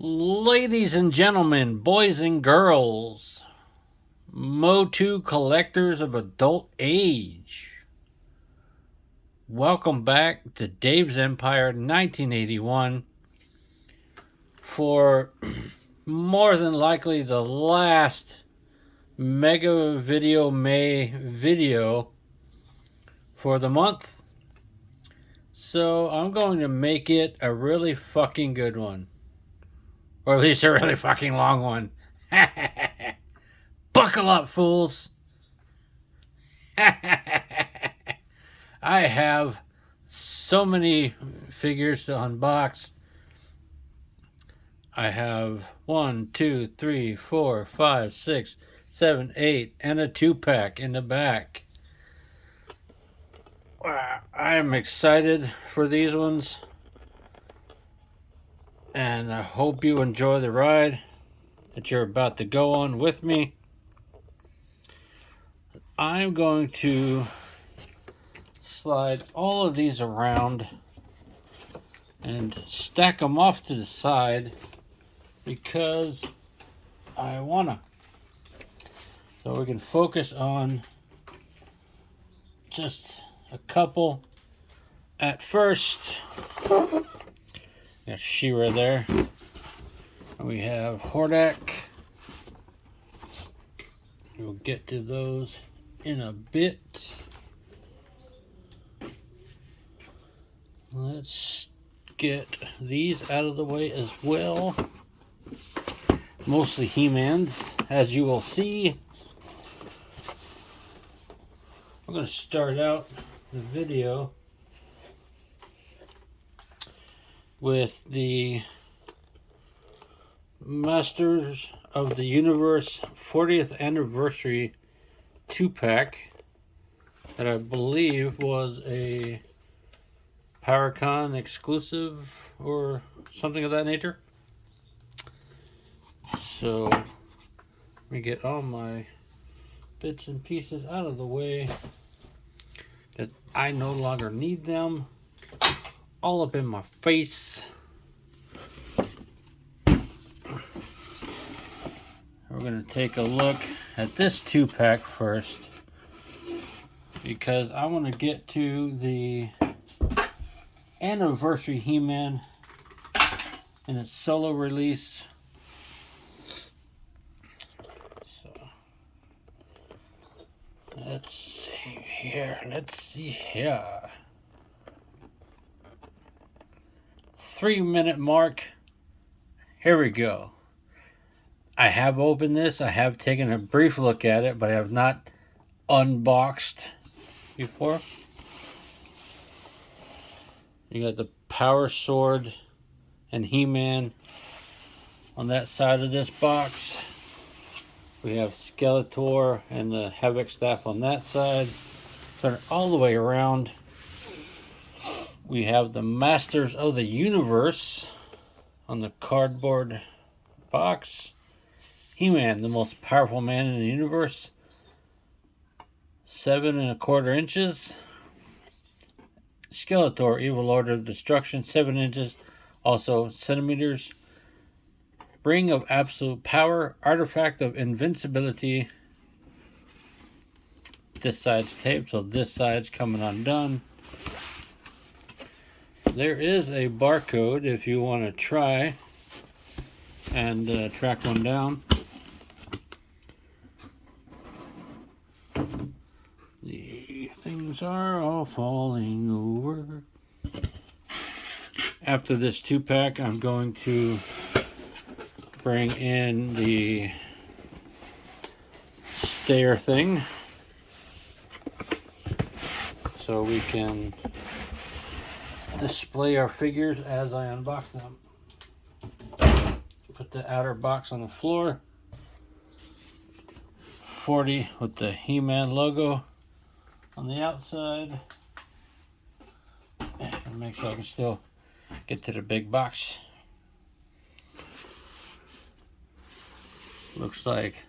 Ladies and gentlemen, boys and girls, Motu collectors of adult age, welcome back to Dave's Empire 1981 for more than likely the last Mega Video May video for the month. So I'm going to make it a really fucking good one. Or at least a really fucking long one. Buckle up, fools. I have so many figures to unbox. I have 1, 2, 3, 4, 5, 6, 7, 8, and a 2-pack in the back. I am excited for these ones. And I hope you enjoy the ride that you're about to go on with me. I'm going to slide all of these around and stack them off to the side because I wanna. So we can focus on just a couple at first. Got She-Ra there. And we have Hordak. We'll get to those in a bit. Let's get these out of the way as well. Mostly He-Mans, as you will see. I'm going to start out the video with the Masters of the Universe 40th Anniversary 2-pack that I believe was a PowerCon exclusive or something of that nature. So let me get all my bits and pieces out of the way because I no longer need them all up in my face. We're going to take a look at this 2-pack first because I want to get to the Anniversary He-Man in its solo release. So let's see here. 3-minute mark. Here we go. I have opened this. I have taken a brief look at it, but I have not unboxed before. You got the Power Sword and He-Man on that side of this box. We have Skeletor and the Havoc staff on that side. Turn it all the way around. We have the Masters of the Universe on the cardboard box. He-Man, the most powerful man in the universe. 7 1/4 inches. Skeletor, Evil Lord of Destruction, 7 inches, also centimeters. Ring of Absolute Power, Artifact of Invincibility. This side's taped, so this side's coming undone. There is a barcode if you want to try and track one down. The things are all falling over. After this 2-pack, I'm going to bring in the stair thing so we can display our figures as I unbox them. Put the outer box on the floor. 40 with the He-Man logo on the outside. And make sure I can still get to the big box. Looks like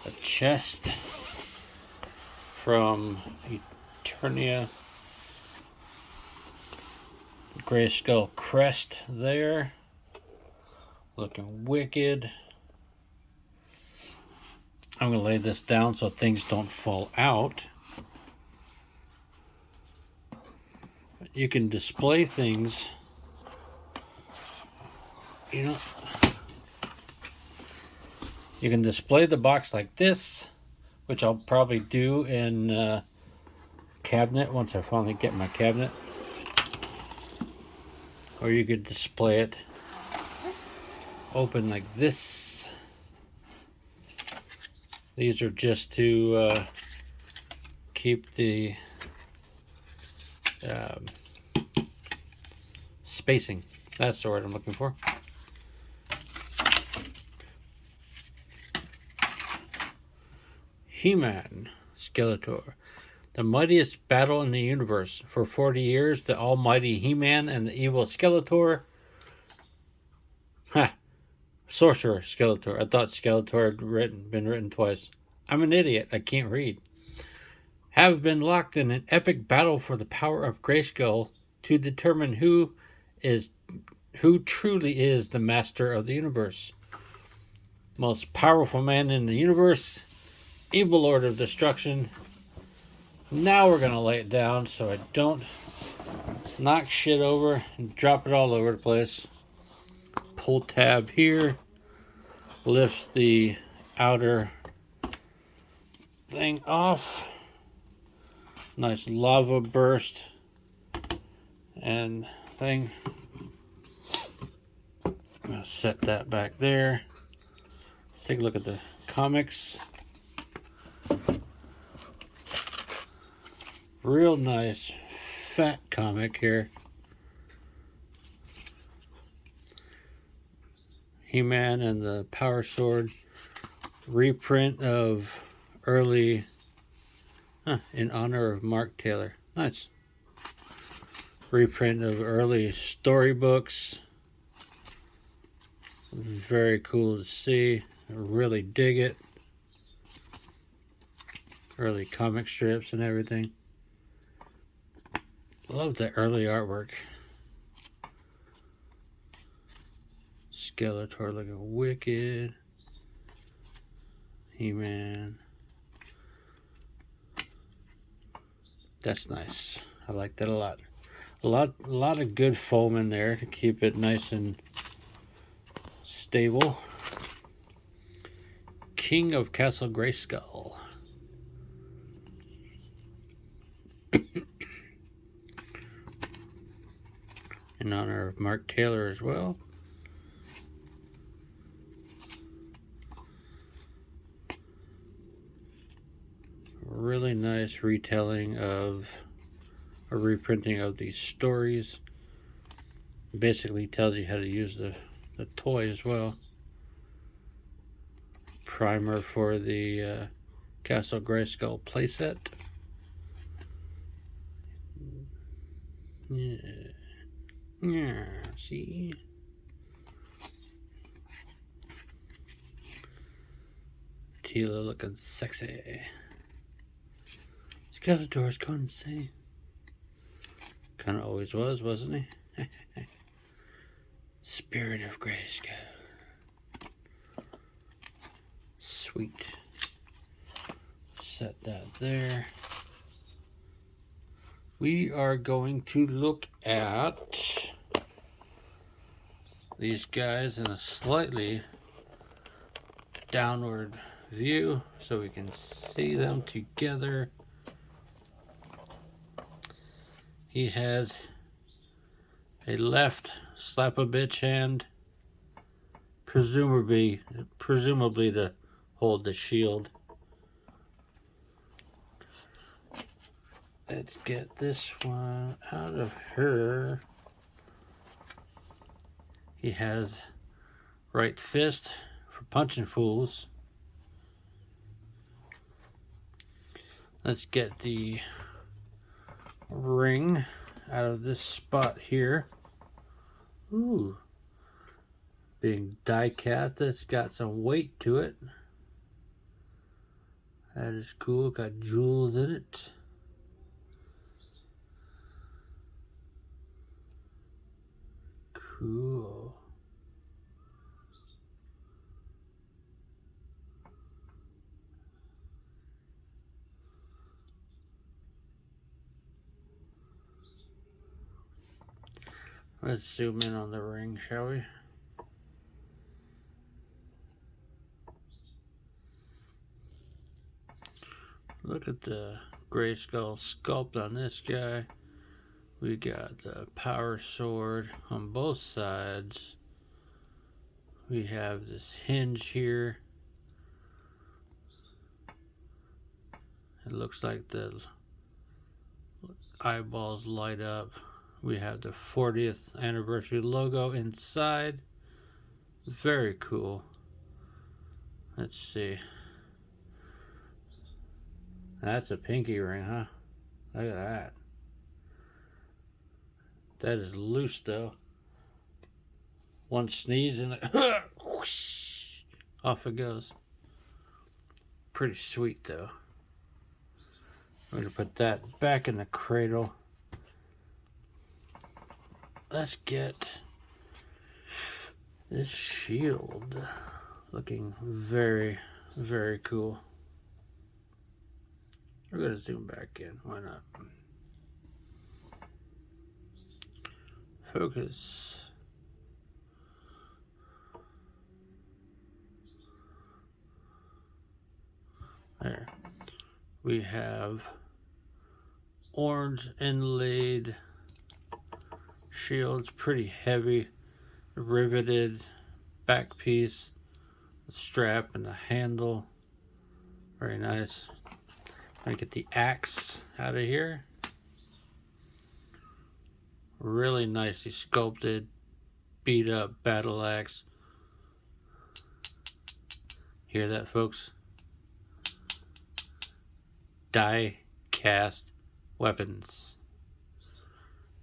a chest from Eternia. Gray Skull crest there. Looking wicked. I'm going to lay this down so things don't fall out. You can display things, you know. You can display the box like this, which I'll probably do in cabinet once I finally get my cabinet. Or you could display it open like this. These are just to keep the spacing. That's the word I'm looking for. He-Man, Skeletor. The mightiest battle in the universe. For 40 years, the almighty He-Man and the evil Skeletor. Sorcerer Skeletor. I thought Skeletor had been written twice. I'm an idiot. I can't read. Have been locked in an epic battle for the power of Grayskull to determine who truly is the master of the universe. Most powerful man in the universe. Evil Lord of Destruction. Now we're going to lay it down so I don't knock shit over and drop it all over the place. Pull tab here. Lifts the outer thing off. Nice lava burst and thing. I'm going to set that back there. Let's take a look at the comics. Real nice fat comic here. He-Man and the Power Sword. Reprint of early, in honor of Mark Taylor. Nice. Reprint of early storybooks. Very cool to see. I really dig it. Early comic strips and everything. Love the early artwork. Skeletor looking wicked. He-Man. That's nice. I like that a lot. A lot of good foam in there to keep it nice and stable. King of Castle Grayskull. In honor of Mark Taylor as well. Really nice retelling of a reprinting of these stories. Basically tells you how to use the toy as well. Primer for the Castle Grayskull playset. Yeah, see? Tila looking sexy. Skeletor's gone insane. Kind of always was, wasn't he? Spirit of Grayskull. Sweet. Set that there. We are going to look at these guys in a slightly downward view so we can see them together. He has a left slap-a-bitch hand, presumably to hold the shield. Let's get this one out of her. He has right fist for punching fools. Let's get the ring out of this spot here. Ooh. Being die cast, that's got some weight to it. That is cool. Got jewels in it. Cool. Let's zoom in on the ring, shall we? Look at the Grayskull sculpt on this guy. We got the power sword on both sides. We have this hinge here. It looks like the eyeballs light up. We have the 40th anniversary logo inside. Very cool. Let's see. That's a pinky ring, huh? Look at that. That is loose though. One sneeze and it whoosh, off it goes. Pretty sweet though. We're gonna put that back in the cradle. Let's get this shield looking very, very cool. We're gonna zoom back in, why not? Focus. There. We have orange inlaid shields, pretty heavy, riveted back piece, the strap and the handle. Very nice. I'm gonna get the axe out of here. Really nicely sculpted, beat up battle axe. Hear that, folks? Die cast weapons.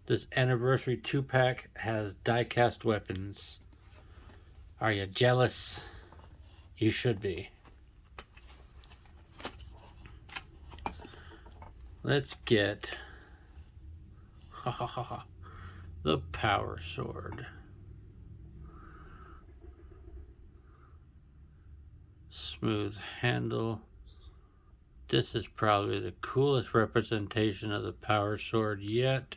This anniversary 2-pack has die cast weapons. Are you jealous? You should be. Let's get the power sword. Smooth handle. This is probably the coolest representation of the power sword yet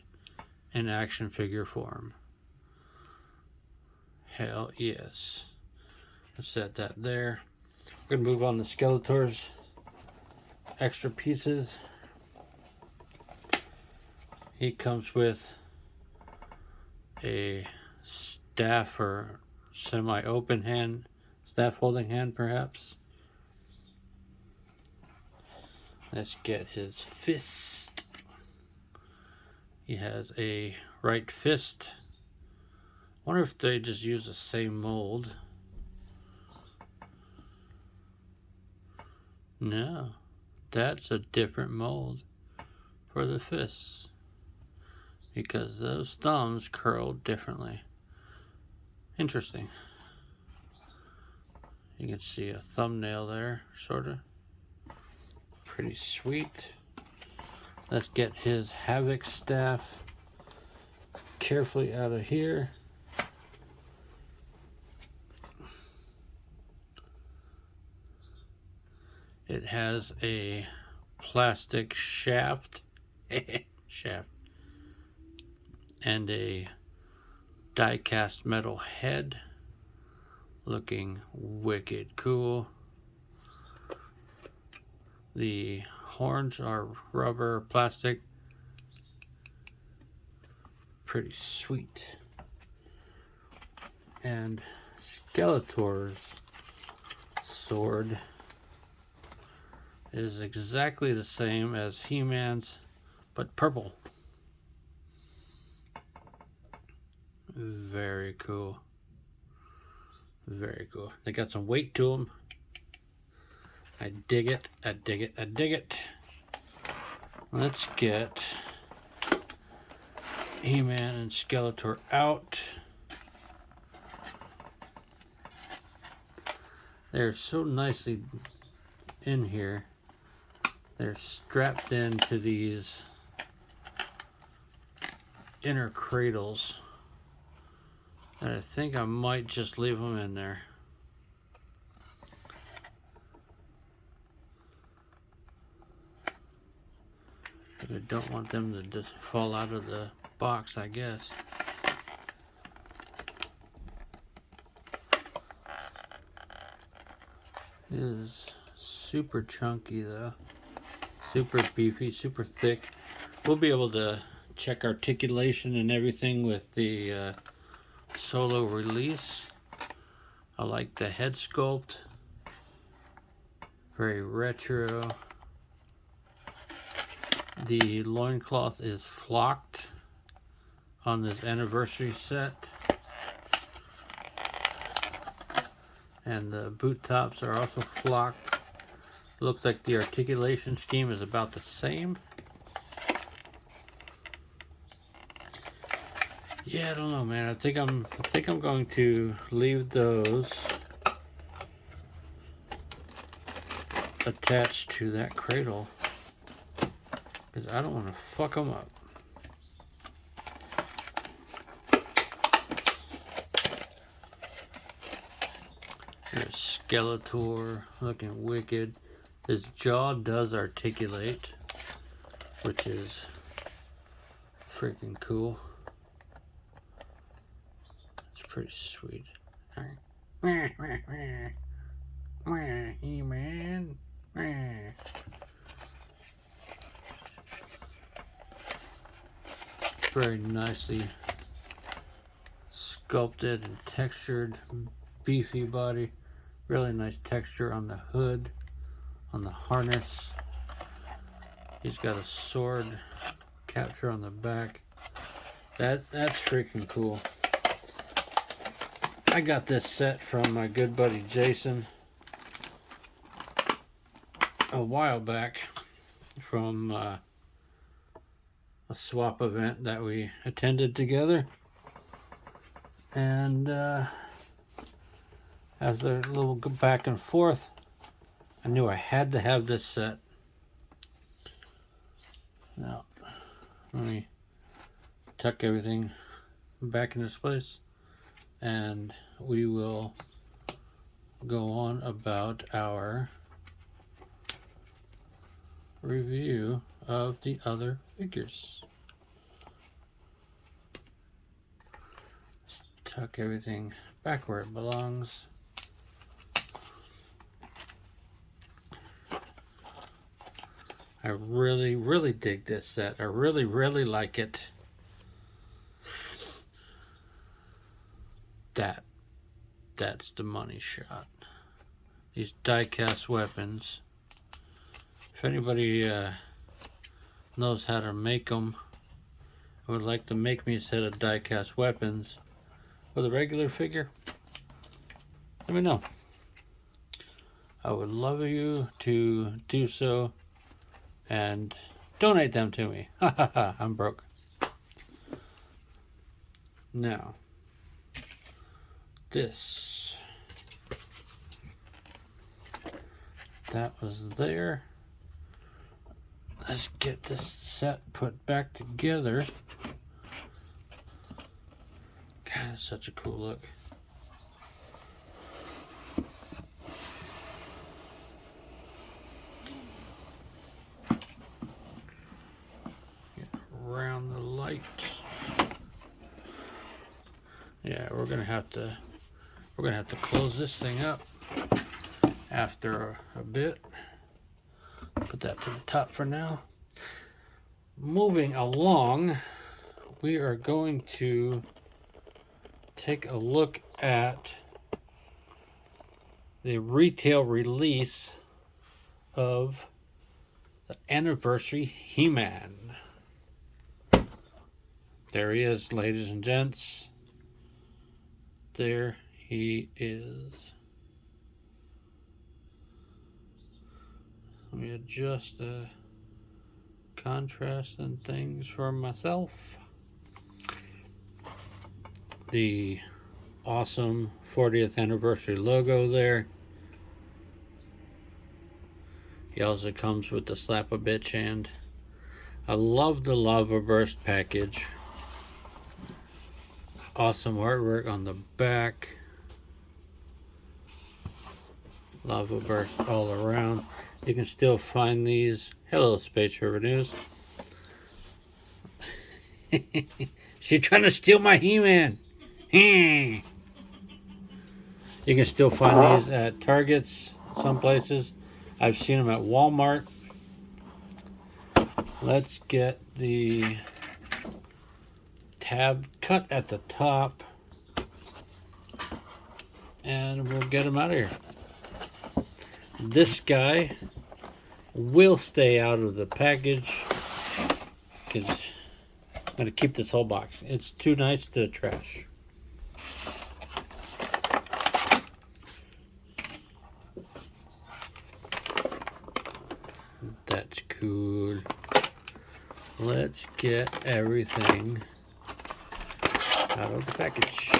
in action figure form. Hell yes. Let's set that there. We're gonna move on to Skeletor's extra pieces. He comes with a staff or semi-open hand, staff holding hand perhaps. Let's get his fist. He has a right fist. Wonder if they just use the same mold. No, that's a different mold for the fists because those thumbs curl differently. Interesting. You can see a thumbnail there, sort of. Pretty sweet. Let's get his Havoc staff carefully out of here. It has a plastic shaft, and a die-cast metal head, looking wicked cool. The horns are rubber, plastic, pretty sweet. And Skeletor's sword is exactly the same as He-Man's, but purple. Very cool. Very cool. They got some weight to them. I dig it. I dig it. I dig it. Let's get He-Man and Skeletor out. They're so nicely in here. They're strapped into these inner cradles. And I think I might just leave them in there. But I don't want them to just fall out of the box, I guess. is super chunky though. Super beefy, super thick. We'll be able to check articulation and everything with the solo release. I like the head sculpt. Very retro. The loincloth is flocked on this anniversary set. And the boot tops are also flocked. Looks like the articulation scheme is about the same. Yeah, I don't know, man. I think I'm going to leave those attached to that cradle because I don't want to fuck them up. There's Skeletor looking wicked. His jaw does articulate, which is freaking cool. It's pretty sweet. He-Man. Very nicely sculpted and textured, beefy body. Really nice texture on the hood, on the harness. He's got a sword capture on the back. That's freaking cool. I got this set from my good buddy Jason a while back from a swap event that we attended together. And as a little back and forth, I knew I had to have this set. Now, let me tuck everything back in its place, and we will go on about our review of the other figures. Let's tuck everything back where it belongs. I really, really dig this set. I really, really like it. That's the money shot. These die-cast weapons. If anybody knows how to make them, I would like to make me a set of die-cast weapons with a regular figure, let me know. I would love you to do so and donate them to me. Ha ha ha, I'm broke. Now, this. That was there. Let's get this set put back together. God, it's such a cool look. Get around the light. Yeah, we're gonna have to close this thing up after a bit. Put that to the top for now. Moving along, we are going to take a look at the retail release of the anniversary He-Man. There he is, ladies and gents. There he is. Let me adjust the contrast and things for myself. The awesome 40th anniversary logo there. He also comes with the Slap-a-Bitch hand. I love the Lava Burst package. Awesome artwork on the back. Lava Burst all around. You can still find these. Hello, Space River News. She trying to steal my He-Man. You can still find these at Targets some places. I've seen them at Walmart. Let's get the tab cut at the top, and we'll get them out of here. This guy will stay out of the package because I'm going to keep this whole box. It's too nice to trash. That's cool. Let's get everything out of the package.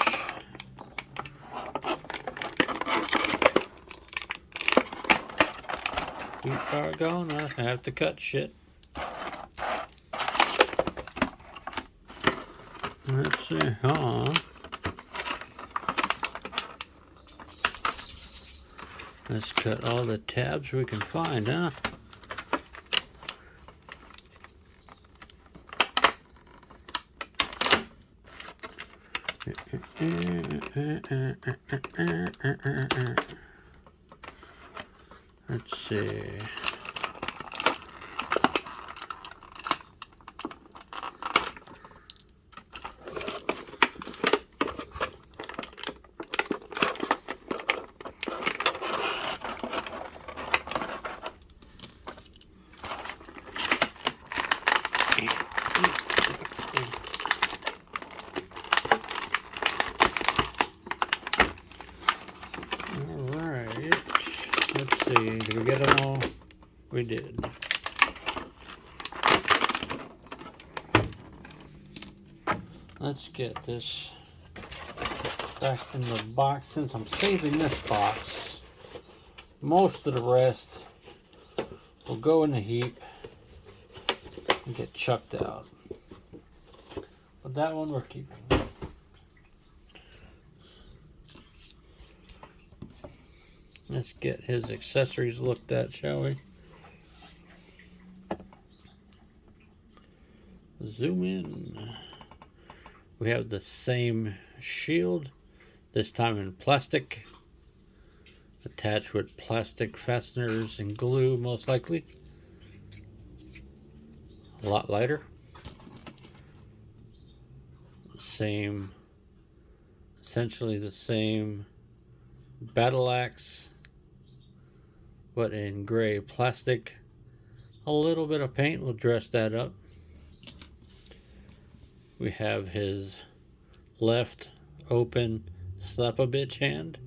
We are gonna have to cut shit. Let's see, let's cut all the tabs we can find, huh? Let's see. Did we get them all? We did. Let's get this back in the box. Since I'm saving this box, most of the rest will go in the heap and get chucked out. But that one we're keeping. Let's get his accessories looked at, shall we? Zoom in. We have the same shield, this time in plastic, attached with plastic fasteners and glue, most likely. A lot lighter. Same, essentially the same battle axe, but in gray plastic. A little bit of paint will dress that up. We have his left open slap-a-bitch hand,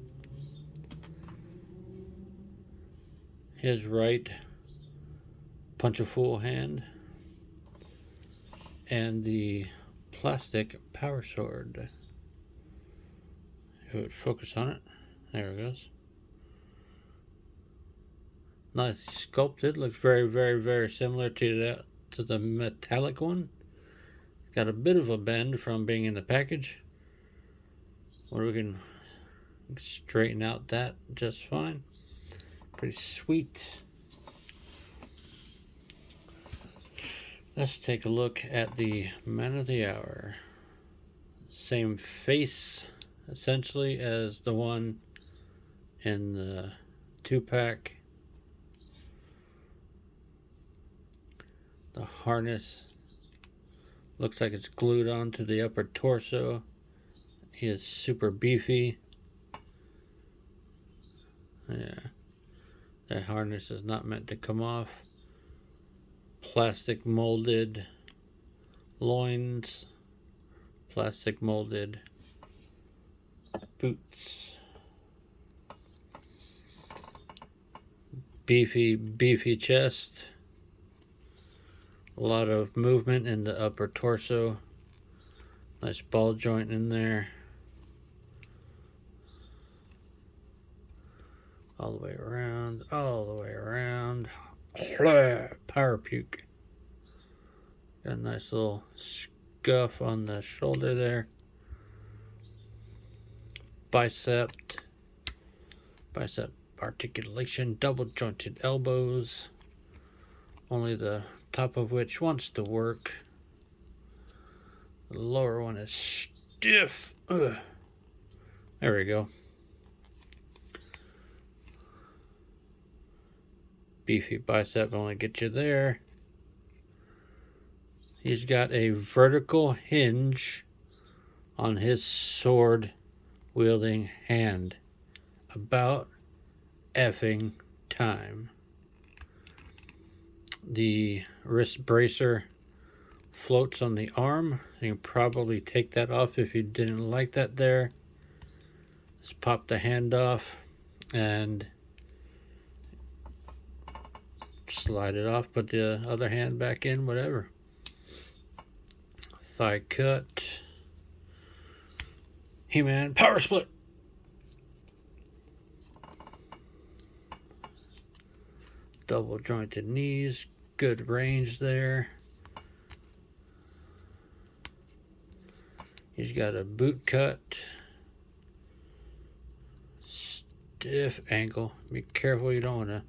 his right punch-a-fool hand, and the plastic power sword. If it would focus on it, there it goes. Nicely sculpted. Looks very, very, very similar to the metallic one. Got a bit of a bend from being in the package, but we can straighten out that just fine. Pretty sweet. Let's take a look at the man of the hour. Same face, essentially, as the one in the 2-pack. The harness looks like it's glued onto the upper torso. He is super beefy. Yeah, that harness is not meant to come off. Plastic molded loins, plastic molded boots. Beefy chest. A lot of movement in the upper torso. Nice ball joint in there. All the way around, all the way around. Power puke. Got a nice little scuff on the shoulder there. Bicep articulation, double jointed elbows. Only the top of which wants to work. The lower one is stiff. Ugh. There we go. beefy bicep only get you there. He's got a vertical hinge on his sword wielding hand. About effing time. The wrist bracer floats on the arm. You can probably take that off if you didn't like that there. Just pop the hand off and slide it off, put the other hand back in, whatever. Thigh cut. He-Man power split. Double jointed knees, good range there. He's got a boot cut. Stiff ankle. Be careful, you don't want to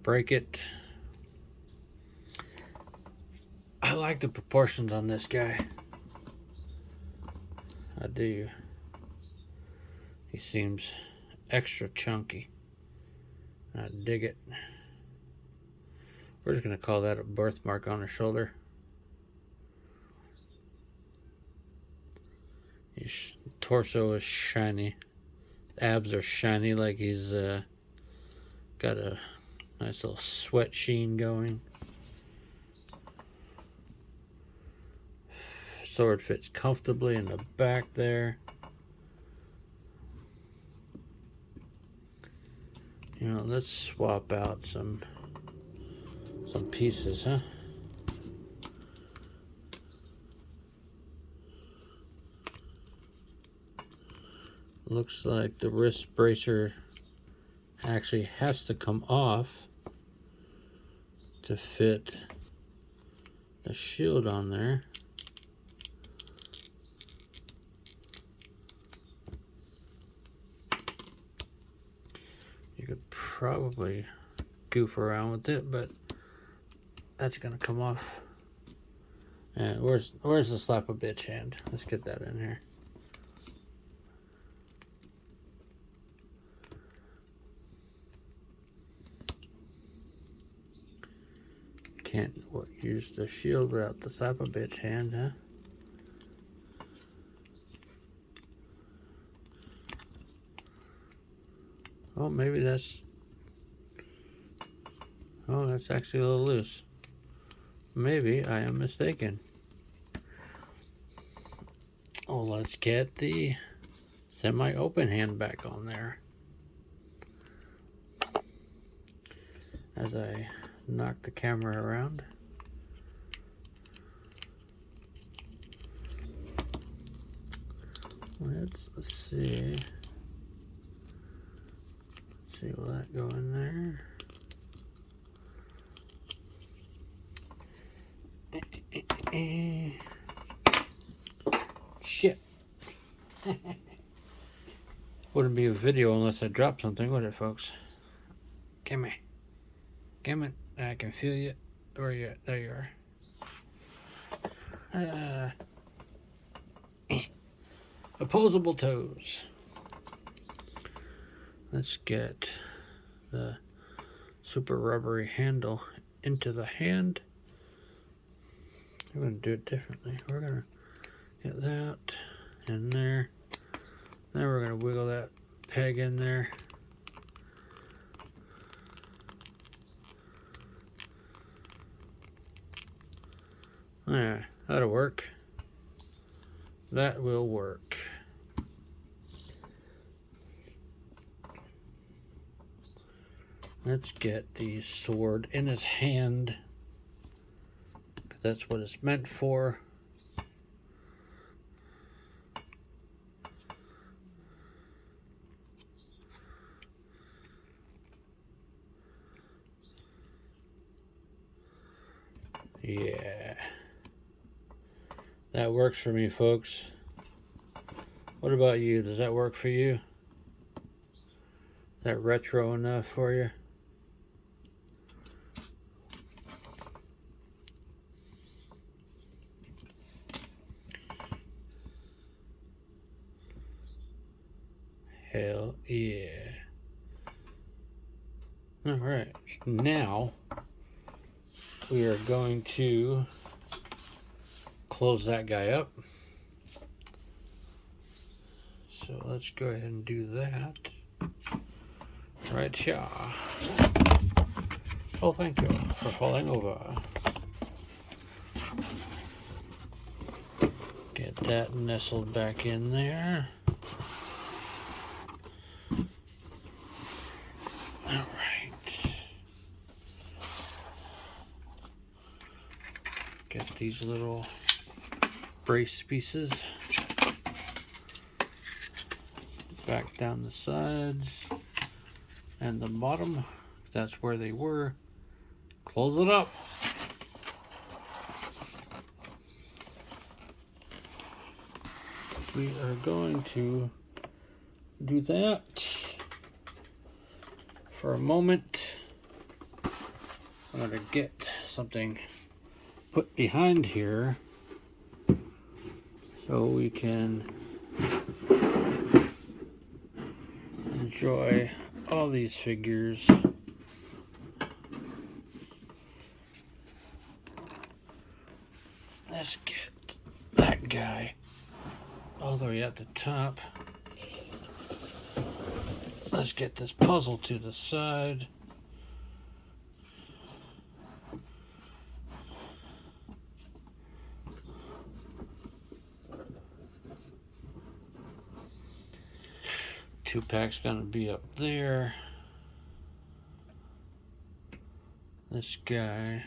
break it. I like the proportions on this guy. I do. He seems extra chunky. I dig it. We're just going to call that a birthmark on his shoulder. His torso is shiny. Abs are shiny, like he's got a nice little sweat sheen going. Sword fits comfortably in the back there. You know, let's swap out some pieces, huh? Looks like the wrist bracer actually has to come off to fit the shield on there. You could probably goof around with it, but that's gonna come off. And where's the slap a bitch hand? Let's get that in here. Can't use the shield without the slap a bitch hand, huh? Oh, maybe that's... Oh, that's actually a little loose. Maybe I am mistaken. Oh, let's get the semi-open hand back on there. As I knock the camera around. Let's see. Let's see, will that go in there? Shit. Wouldn't be a video unless I dropped something, would it, folks? Come here. Come on. I can feel you. Where are you at? There you are. Opposable toes. Let's get the super rubbery handle into the hand. We're going to do it differently. We're going to get that in there. Then we're going to wiggle that peg in there. There, that'll work. That will work. Let's get the sword in his hand. That's what it's meant for. Yeah. That works for me, folks. What about you? Does that work for you? Is that retro enough for you? Hell yeah. All right, now we are going to close that guy up. So let's go ahead and do that. Right here. Oh, thank you for falling over. Get that nestled back in there. All right. Get these little brace pieces back down the sides and the bottom. That's where they were. Close it up. We are going to do that for a moment. I'm going to get something put behind here so we can enjoy all these figures. Let's get that guy all the way at the top. Let's get this puzzle to the side. Two-pack's gonna be up there. This guy,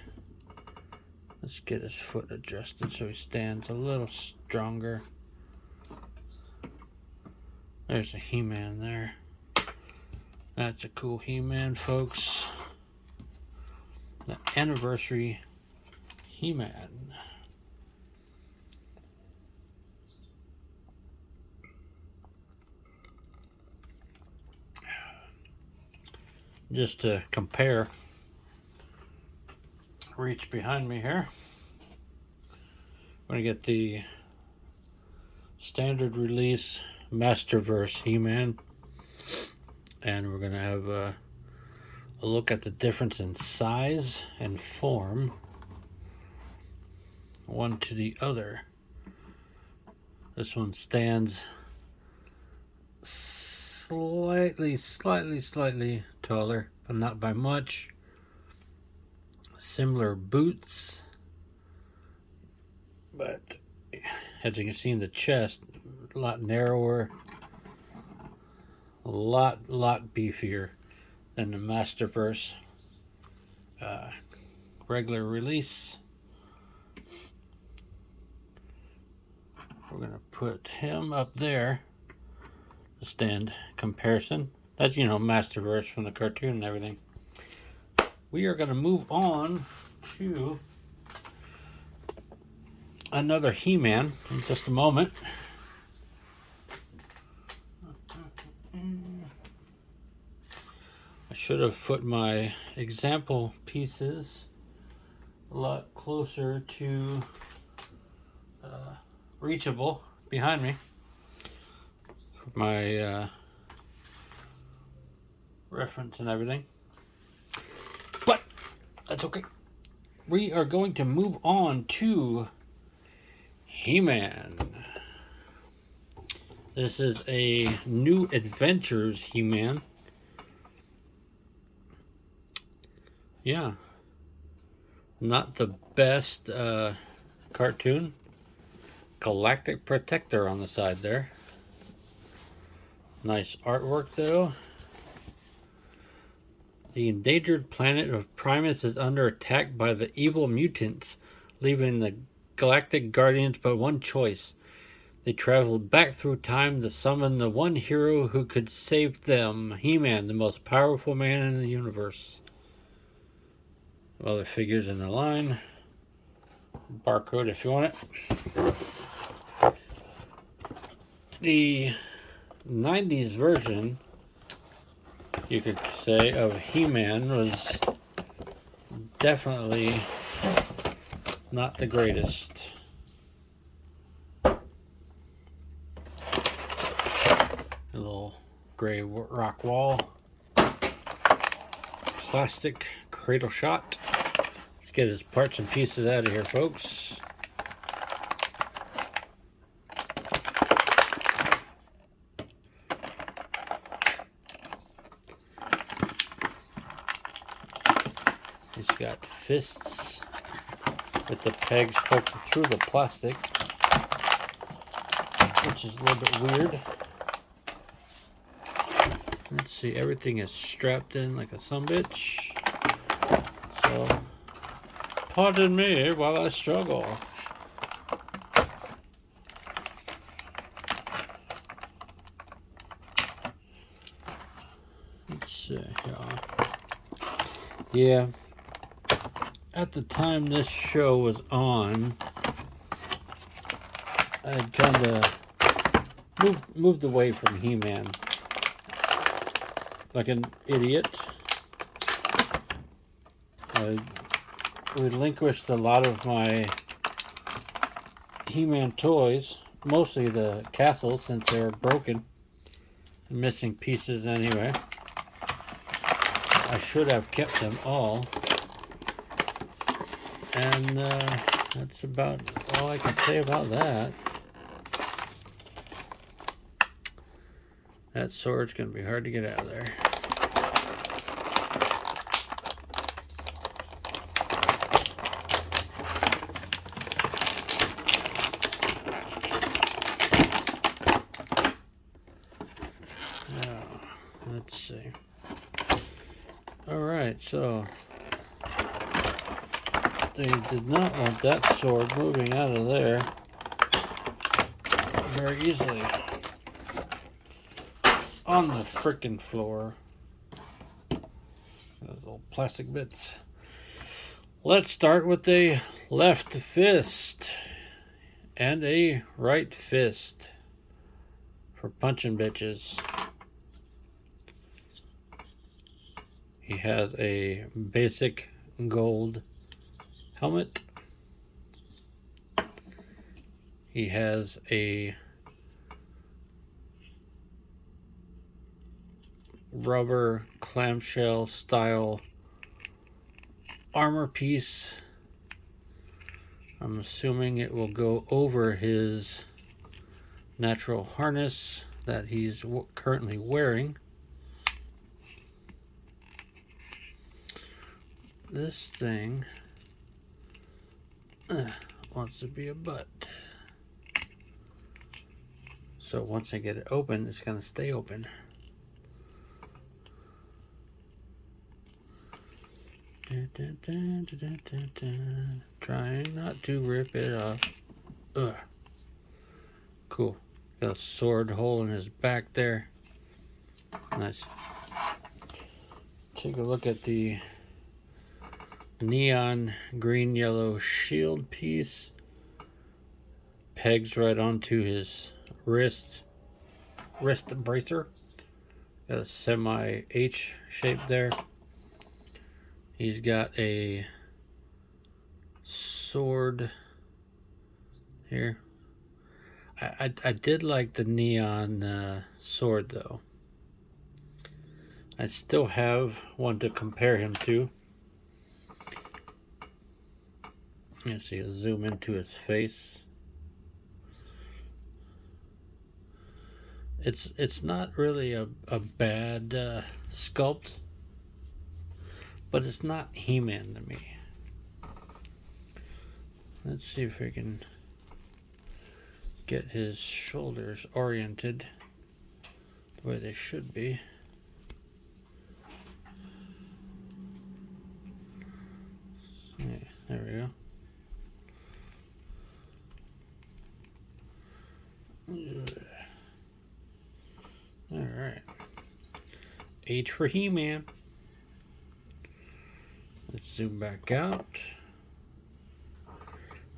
let's get his foot adjusted so he stands a little stronger. There's a He-Man there. That's a cool He-Man, folks. The anniversary He-Man. Just to compare, reach behind me here. I'm going to get the standard release Masterverse He-Man, and we're going to have a look at the difference in size and form one to the other. This one stands slightly taller, but not by much. Similar boots, but as you can see in the chest, a lot narrower, a lot beefier than the Masterverse regular release. We're gonna put him up there to stand comparison. That's, you know, Masterverse from the cartoon and everything. We are gonna move on to another He-Man in just a moment. I should have put my example pieces a lot closer to reachable behind me for my reference and everything. But that's okay. We are going to move on to He-Man. This is a New Adventures He-Man. Yeah. Not the best cartoon. Galactic Protector on the side there. Nice artwork though. The endangered planet of Primus is under attack by the evil mutants, leaving the Galactic Guardians but one choice. They traveled back through time to summon the one hero who could save them, He-Man, the most powerful man in the universe. Other figures in the line. Barcode if you want it. The 90s version, you could say, of He-Man was definitely not the greatest. A little gray rock wall. plastic cradle shot. Let's get his parts and pieces out of here, folks. He's got fists with the pegs poking through the plastic, which is a little bit weird. Let's see, everything is strapped in like a sumbitch. So, pardon me while I struggle. Let's see here. Yeah. At the time this show was on, I had kind of moved away from He-Man like an idiot. I relinquished a lot of my He-Man toys, mostly the castles since they were broken and missing pieces anyway. I should have kept them all. And that's about all I can say about that. That sword's going to be hard to get out of there. Now, let's see. Alright, so they did not want that sword moving out of there very easily on the frickin' floor. Those little plastic bits. Let's start with a left fist and a right fist for punching bitches. He has a basic gold helmet. He has a rubber clamshell style armor piece. I'm assuming it will go over his natural harness that he's currently wearing. This thing wants to be a butt. So once I get it open, it's going to stay open. Trying not to rip it off. Ugh. Cool. Got a sword hole in his back there. Nice. Take a look at the neon green yellow shield piece. Pegs right onto his wrist bracer. Got a semi H shape there. He's got a sword here. I did like the neon sword though. I still have one to compare him to. Let's see, I'll zoom into his face. It's not really a bad sculpt, but it's not He-Man to me. Let's see if we can get his shoulders oriented the way they should be. Yeah, there we go. Alright. H for He-Man. Let's zoom back out.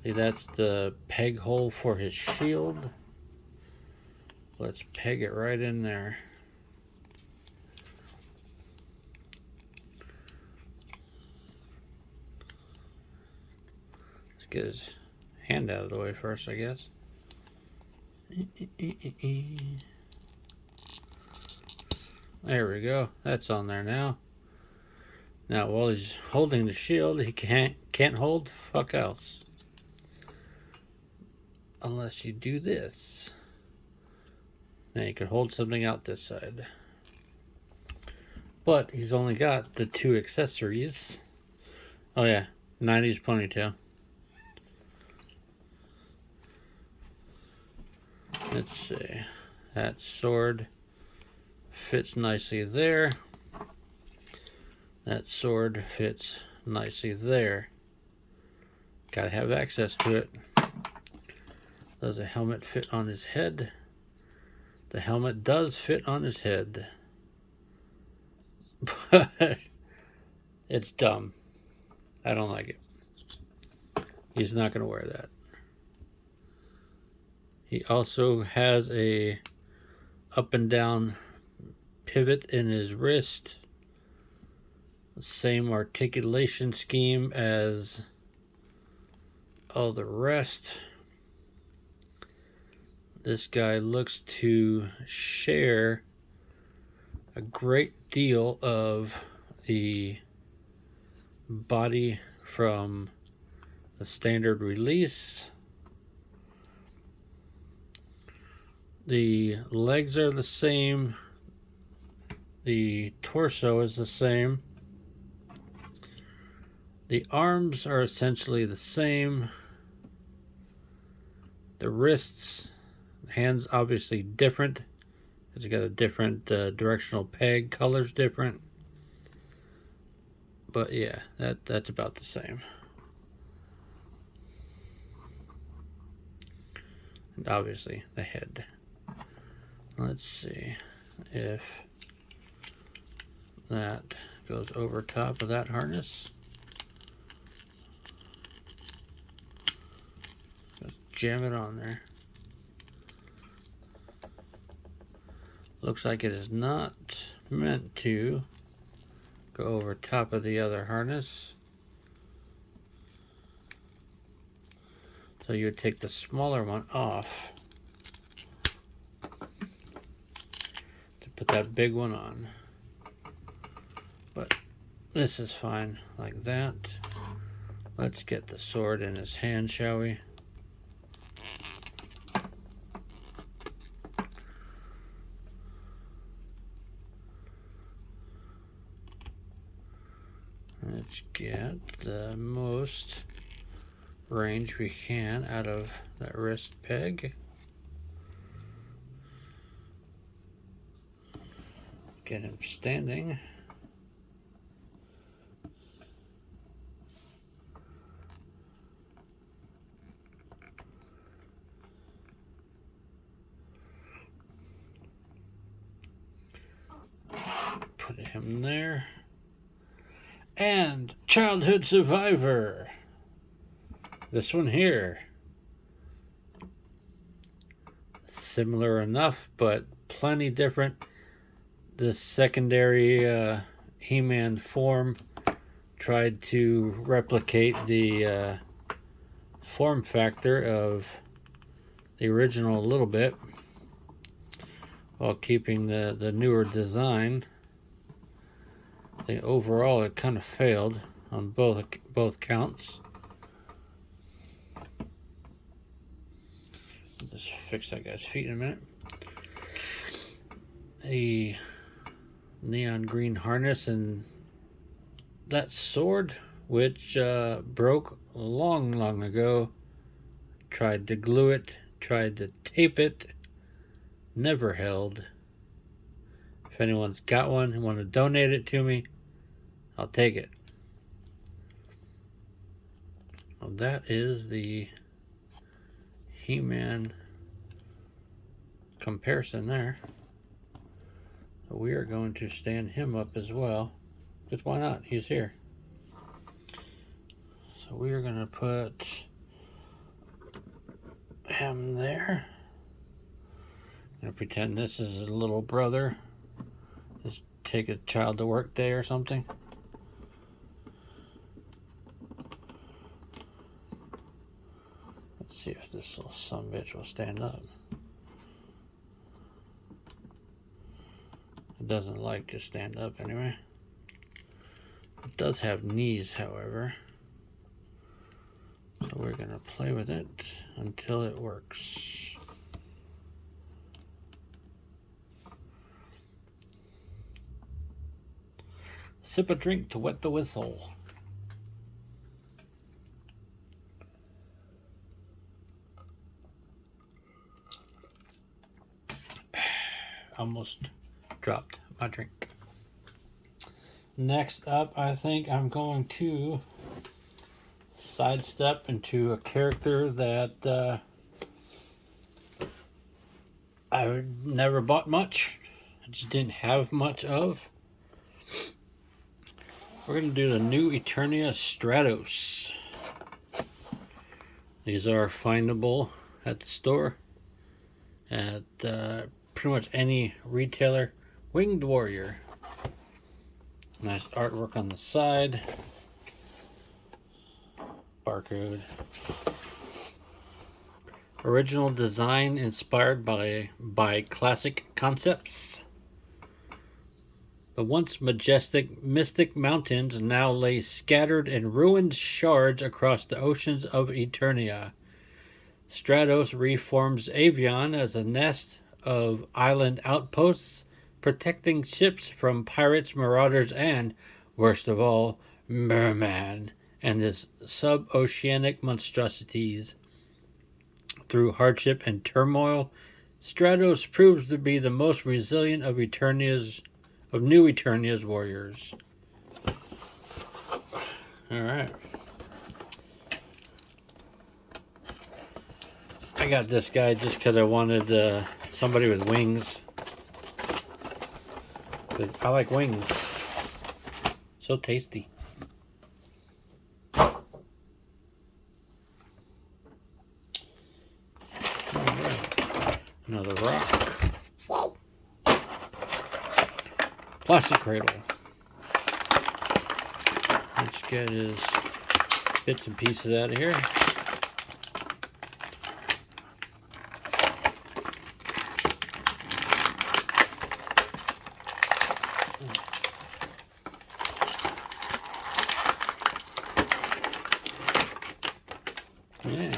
See, that's the peg hole for his shield. Let's peg it right in there. Let's get his hand out of the way first, I guess. There we go. That's on there now. Now, while he's holding the shield, he can't hold fuck else. Unless you do this. Now you can hold something out this side. But he's only got the 2 accessories. Oh yeah, 90s ponytail. Let's see. That sword fits nicely there. That sword fits nicely there. Gotta have access to it. Does the helmet fit on his head? The helmet does fit on his head. But it's dumb. I don't like it. He's not going to wear that. He also has a up and down pivot in his wrist. Same articulation scheme as all the rest. This guy looks to share a great deal of the body from the standard release. The legs are the same. The torso is the same. The arms are essentially the same. The wrists, hands obviously different because you got a different directional peg. Color's different. But yeah, that's about the same. And obviously the head. Let's see if that goes over top of that harness. Let's jam it on there. Looks like it is not meant to go over top of the other harness. So you would take the smaller one off to put that big one on. But this is fine like that. Let's get the sword in his hand, shall we? Let's get the most range we can out of that wrist peg. Get him standing. Put him there. And childhood survivor. This one here. Similar enough, but plenty different. The secondary He-Man form tried to replicate the form factor of the original a little bit while keeping the newer design. I think overall it kind of failed on both counts. Just fix that guy's feet in a minute. A neon green harness and that sword, which broke long ago. Tried to glue it, tried to tape it, never held. If anyone's got one and want to donate it to me, I'll take it. Well, that is the He-Man comparison there. We are going to stand him up as well, because why not? He's here. So we are going to put him there. I'm going to pretend this is a little brother. Just take a child to work day or something. Let's see if this little sumbitch will stand up. It doesn't like to stand up anyway. It does have knees, however. So we're going to play with it until it works. Sip a drink to wet the whistle. Almost dropped my drink. Next up, I think I'm going to sidestep into a character that I never bought much. I just didn't have much of. We're going to do the new Eternia Stratos. These are findable at the store, at pretty much any retailer. Winged Warrior. Nice artwork on the side. Barcode. Original design inspired by classic concepts. The once majestic Mystic Mountains now lay scattered in ruined shards across the oceans of Eternia. Stratos reforms Avion as a nest of island outposts, protecting ships from pirates, marauders, and, worst of all, Merman and his sub-oceanic monstrosities. Through hardship and turmoil, Stratos proves to be the most resilient of New Eternia's warriors. Alright. I got this guy just because I wanted somebody with wings. I like wings. So tasty. Alright. Another rock. Wow. Plastic cradle. Let's get his bits and pieces out of here. Yeah,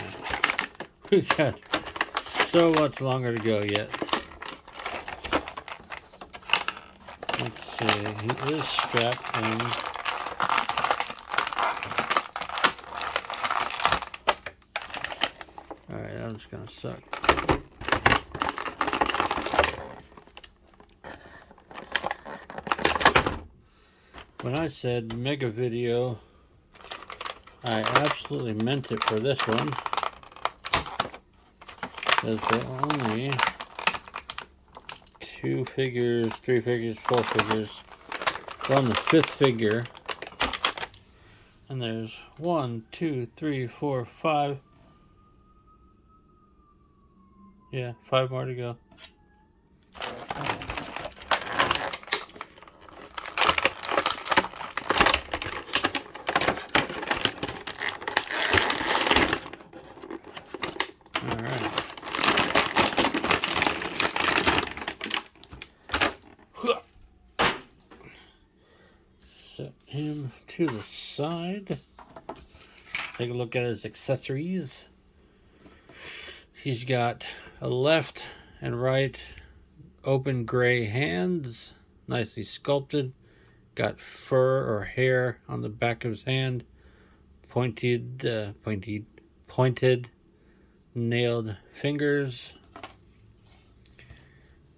we got so much longer to go yet. Let's see, he is strapped in. Alright, that was gonna suck. When I said mega video, I absolutely meant it for this one. Because there are only 2 figures, 3 figures, 4 figures. We're on the 5th figure. And there's 1, 2, 3, 4, 5. Yeah, 5 more to go. Set him to the side. Take a look at his accessories. He's got a left and right open gray hands, nicely sculpted. Got fur or hair on the back of his hand. Pointed nailed fingers.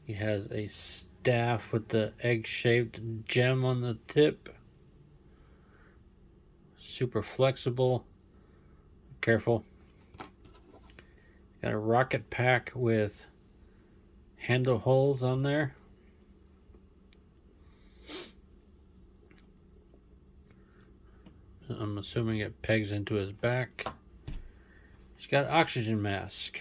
He has a staff with the egg-shaped gem on the tip. Super flexible. Careful. Got a rocket pack with handle holes on there. I'm assuming it pegs into his back. He's got an oxygen mask,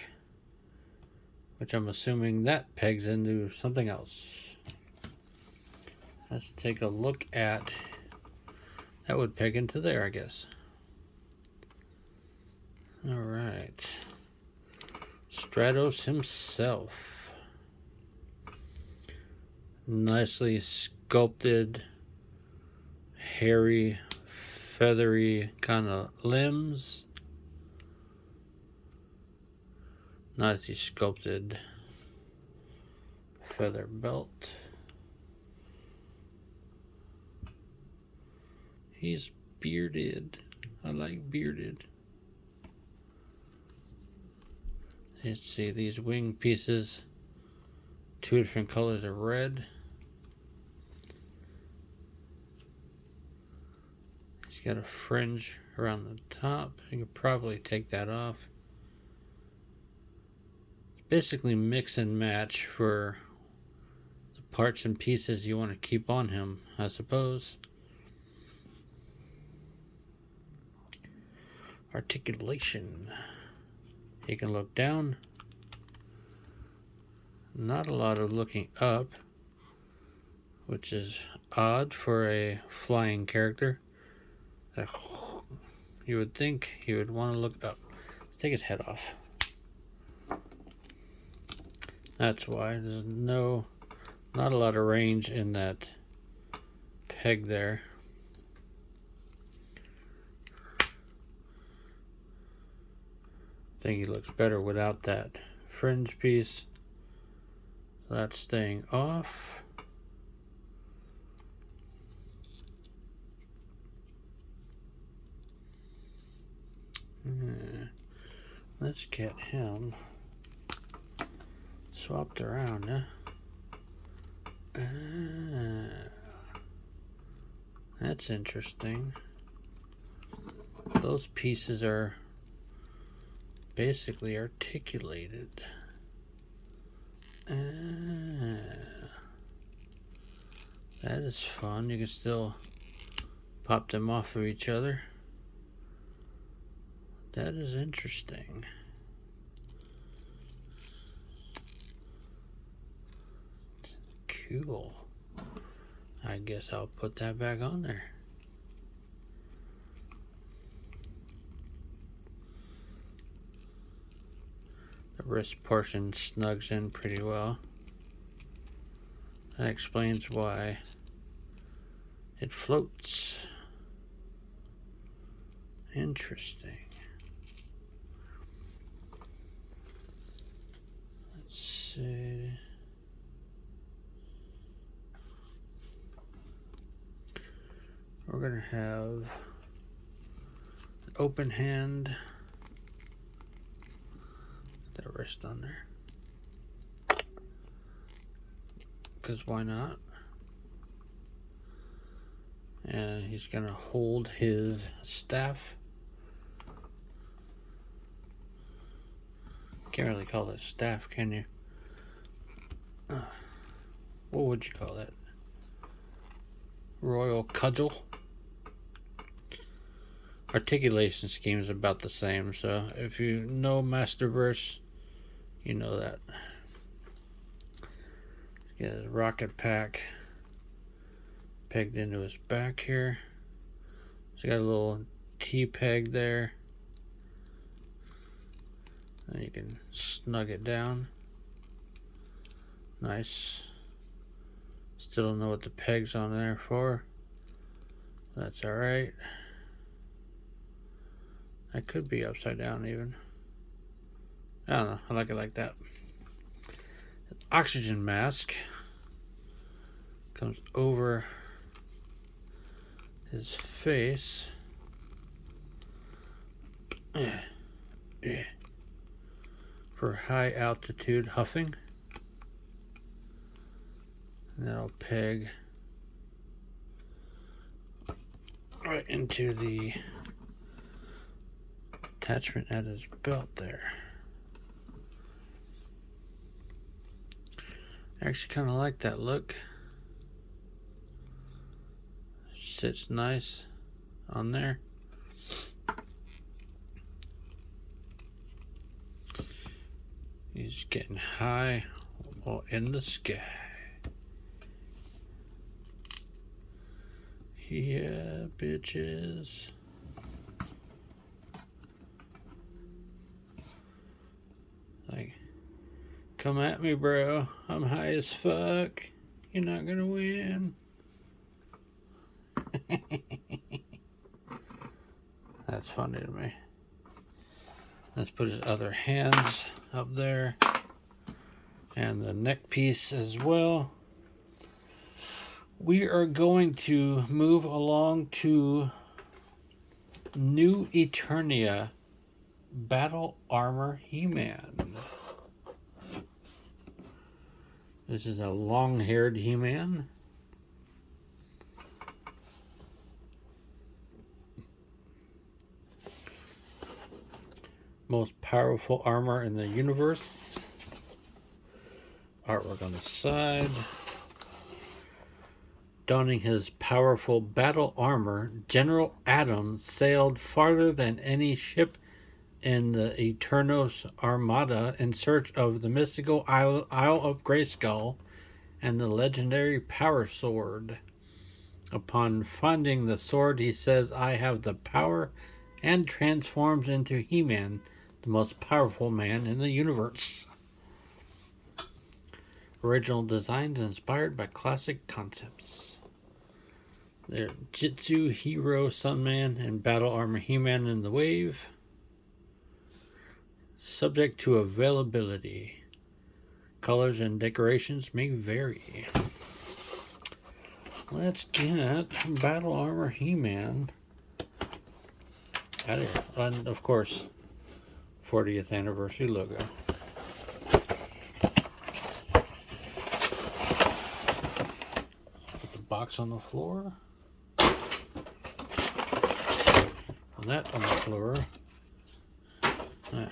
which I'm assuming that pegs into something else. Let's take a look at, that would peg into there, I guess. All right. Stratos himself. Nicely sculpted hairy, feathery kind of limbs. Nicely sculpted feather belt. He's bearded. I like bearded. Let's see, these wing pieces, 2 different colors of red. He's got a fringe around the top. You could probably take that off. It's basically mix and match for the parts and pieces you want to keep on him, I suppose. Articulation. He can look down. Not a lot of looking up, which is odd for a flying character. You would think he would want to look up. Let's take his head off. That's why there's not a lot of range in that peg there. I think he looks better without that fringe piece. So that's staying off. Let's get him swapped around. That's interesting. Those pieces are basically articulated. That is fun. You can still pop them off of each other. That is interesting. Cool. I guess I'll put that back on there. The wrist portion snugs in pretty well. That explains why it floats. Interesting. Let's see. We're going to have an open hand. Put that wrist on there. Because why not? And he's going to hold his staff. Can't really call it staff, can you? What would you call that? Royal cudgel? Articulation scheme is about the same, so if you know Masterverse, you know that. Let's get his rocket pack pegged into his back here. So got a little T-peg there. And you can snug it down. Nice. Still don't know what the peg's on there for. That's alright. That could be upside down even. I don't know. I like it like that. Oxygen mask comes over his face. For high altitude huffing. And that'll peg right into the attachment at his belt there. I actually kind of like that look. Sits nice on there. He's getting high, well, in the sky. Yeah, bitches. Like, come at me, bro. I'm high as fuck. You're not gonna win. That's funny to me. Let's put his other hands up there. And the neck piece as well. We are going to move along to New Eternia Battle Armor He-Man. This is a long-haired He-Man. Most powerful armor in the universe. Artwork on the side. Donning his powerful battle armor, General Adam sailed farther than any ship in the Eternos Armada in search of the mystical Isle of Grayskull and the legendary Power Sword. Upon finding the sword, he says, "I have the power," and transforms into He-Man, the most powerful man in the universe. Original designs inspired by classic concepts. They're Jitsu, Hero, Sunman, and Battle Armor He-Man in the Wave. Subject to availability. Colors and decorations may vary. Let's get Battle Armor He-Man out of here. And of course, 40th anniversary logo. Put the box on the floor. And that on the floor. I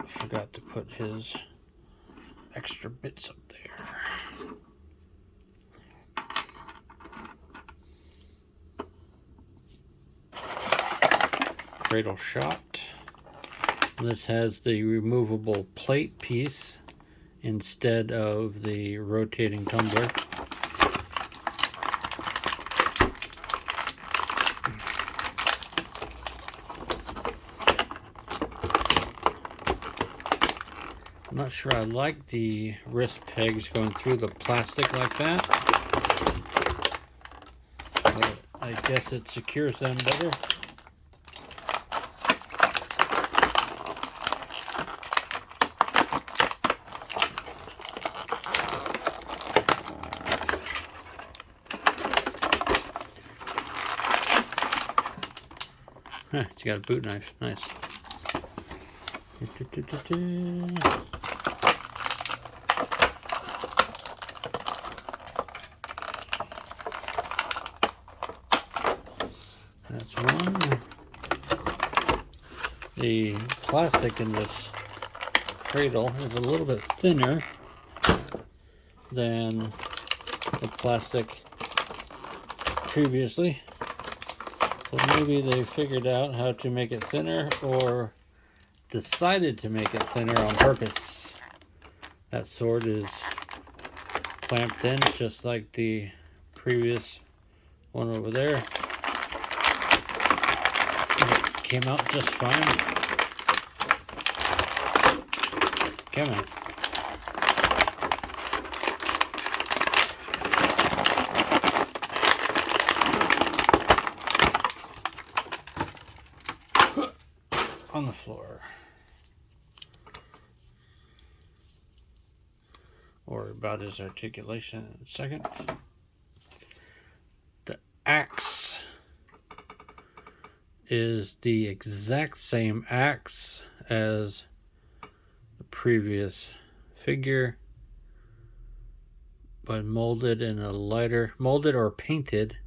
forgot to put his extra bits up there. Cradle shot. This has the removable plate piece instead of the rotating tumbler. I'm not sure I like the wrist pegs going through the plastic like that, but I guess it secures them better. Huh, it's got a boot knife. Nice. That's one. The plastic in this cradle is a little bit thinner than the plastic previously. So maybe they figured out how to make it thinner or decided to make it thinner on purpose. That sword is clamped in just like the previous one over there. It came out just fine. Come on. On the floor. Or about his articulation in a second. The axe is the exact same axe as the previous figure, but molded in a lighter, molded or painted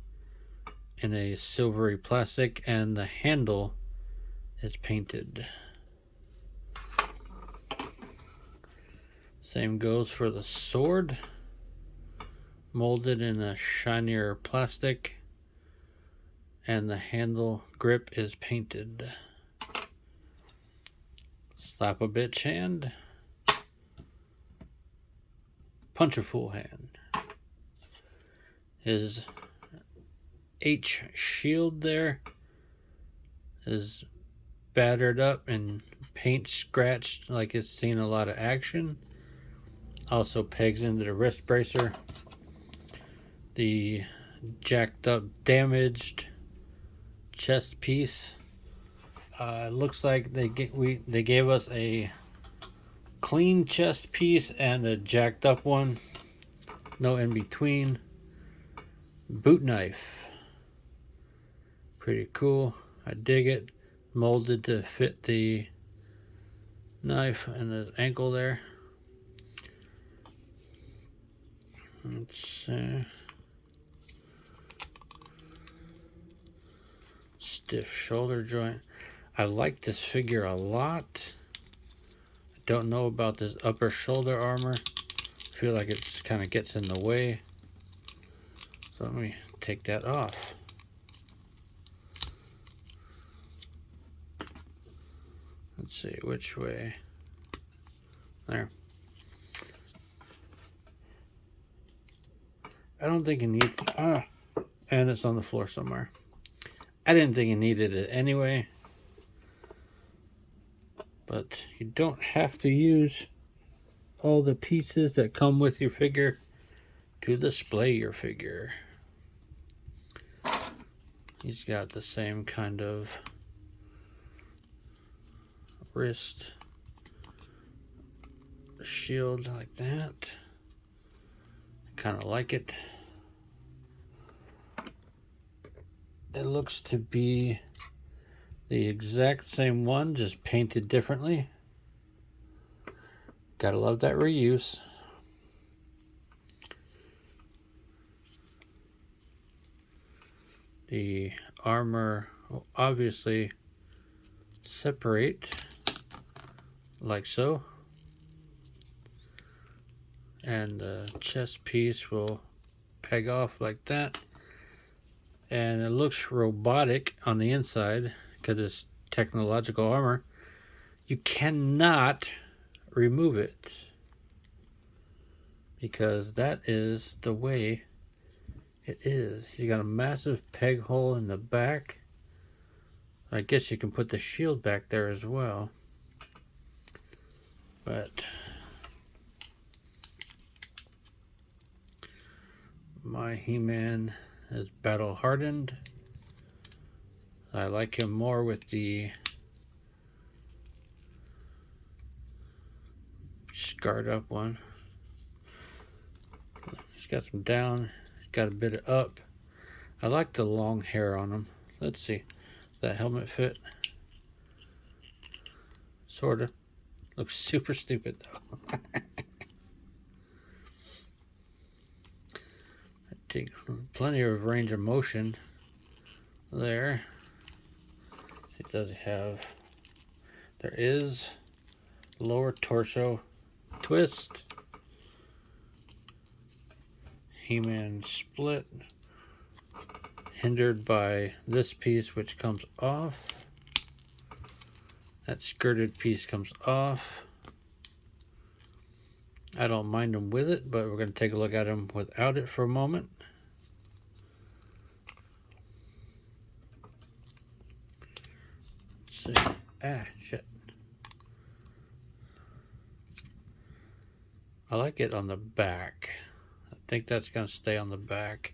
in a silvery plastic, and the handle is painted. Same goes for the sword, molded in a shinier plastic, and the handle grip is painted. Slap a bitch hand, punch a fool hand. His H shield there is battered up and paint scratched like it's seen a lot of action. Also pegs into the wrist bracer. The jacked up, damaged chest piece. It looks like they gave us a clean chest piece and a jacked up one. No in between. Boot knife. Pretty cool. I dig it. Molded to fit the knife and the ankle there. Let's see. Stiff shoulder joint. I like this figure a lot. I don't know about this upper shoulder armor. I feel like it kind of gets in the way. So let me take that off. Let's see which way. There. I don't think it needs. And it's on the floor somewhere. I didn't think it needed it anyway. But you don't have to use all the pieces that come with your figure to display your figure. He's got the same kind of wrist shield like that. Kind of like it. It looks to be the exact same one, just painted differently. Gotta love that reuse. The armor will obviously separate like so. And the chest piece will peg off like that. And it looks robotic on the inside because it's technological armor. You cannot remove it because that is the way it is. He's got a massive peg hole in the back. I guess you can put the shield back there as well. But my He-Man is battle hardened. I like him more with the scarred up one. He's got some down, he's got a bit of up. I like the long hair on him. Let's see, that helmet fit. Sorta. Looks super stupid though. Take plenty of range of motion there. It does have, there is lower torso twist. He-Man split, hindered by this piece which comes off. That skirted piece comes off. I don't mind him with it, but we're going to take a look at him without it for a moment. Let's see. Shit. I like it on the back. I think that's going to stay on the back.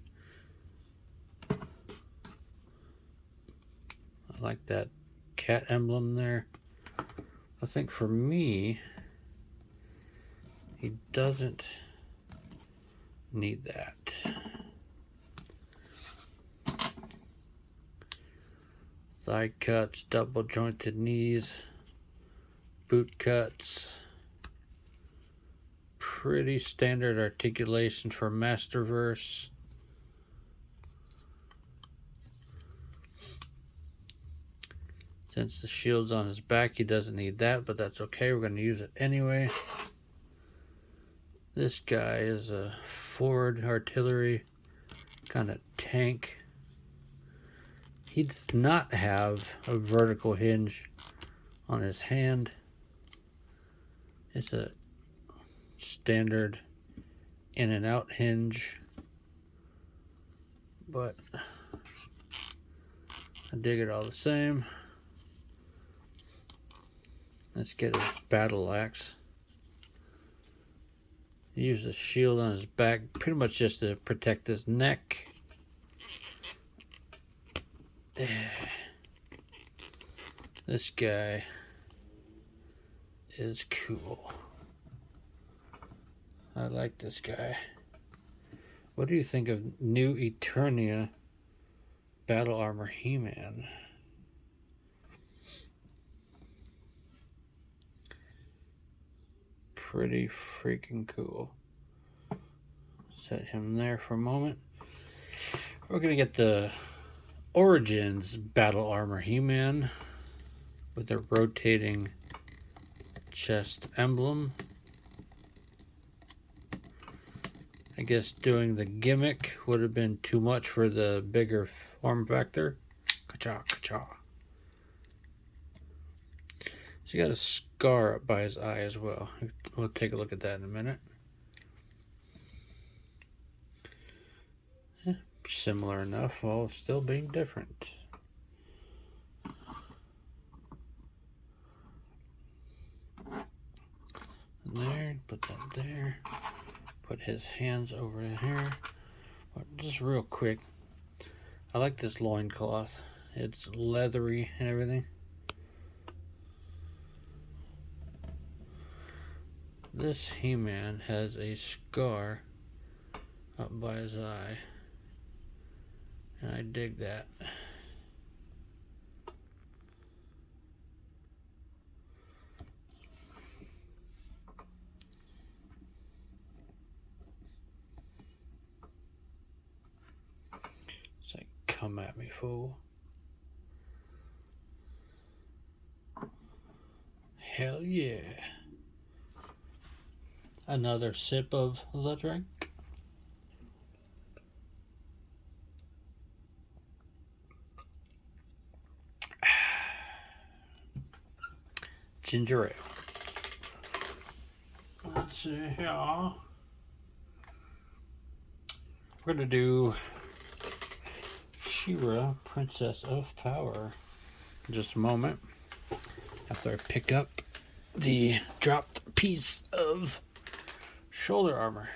I like that cat emblem there. I think for me, he doesn't need that. Thigh cuts, double jointed knees, boot cuts. Pretty standard articulation for Masterverse. Since the shield's on his back, he doesn't need that, but that's okay. We're going to use it anyway. This guy is a Ford artillery kind of tank. He does not have a vertical hinge on his hand. It's a standard in and out hinge, but I dig it all the same. Let's get his battle axe. Use the shield on his back pretty much just to protect his neck. This guy is cool. I like this guy. What do you think of new Eternia Battle Armor He-Man? Pretty freaking cool. Set him there for a moment. We're going to get the Origins Battle Armor He-Man with the rotating chest emblem. I guess doing the gimmick would have been too much for the bigger form factor. Ka-cha, ka-cha. So you got a scar up by his eye as well. We'll take a look at that in a minute. Similar enough, while still being different. There, put that there. Put his hands over here. Just real quick, I like this loincloth. It's leathery and everything. This He-Man has a scar up by his eye, and I dig that. It's like, come at me, fool. Hell yeah. Another sip of the drink. Ginger ale. Let's see here. We're going to do She-Ra, Princess of Power, in just a moment. After I pick up the dropped piece of shoulder armor.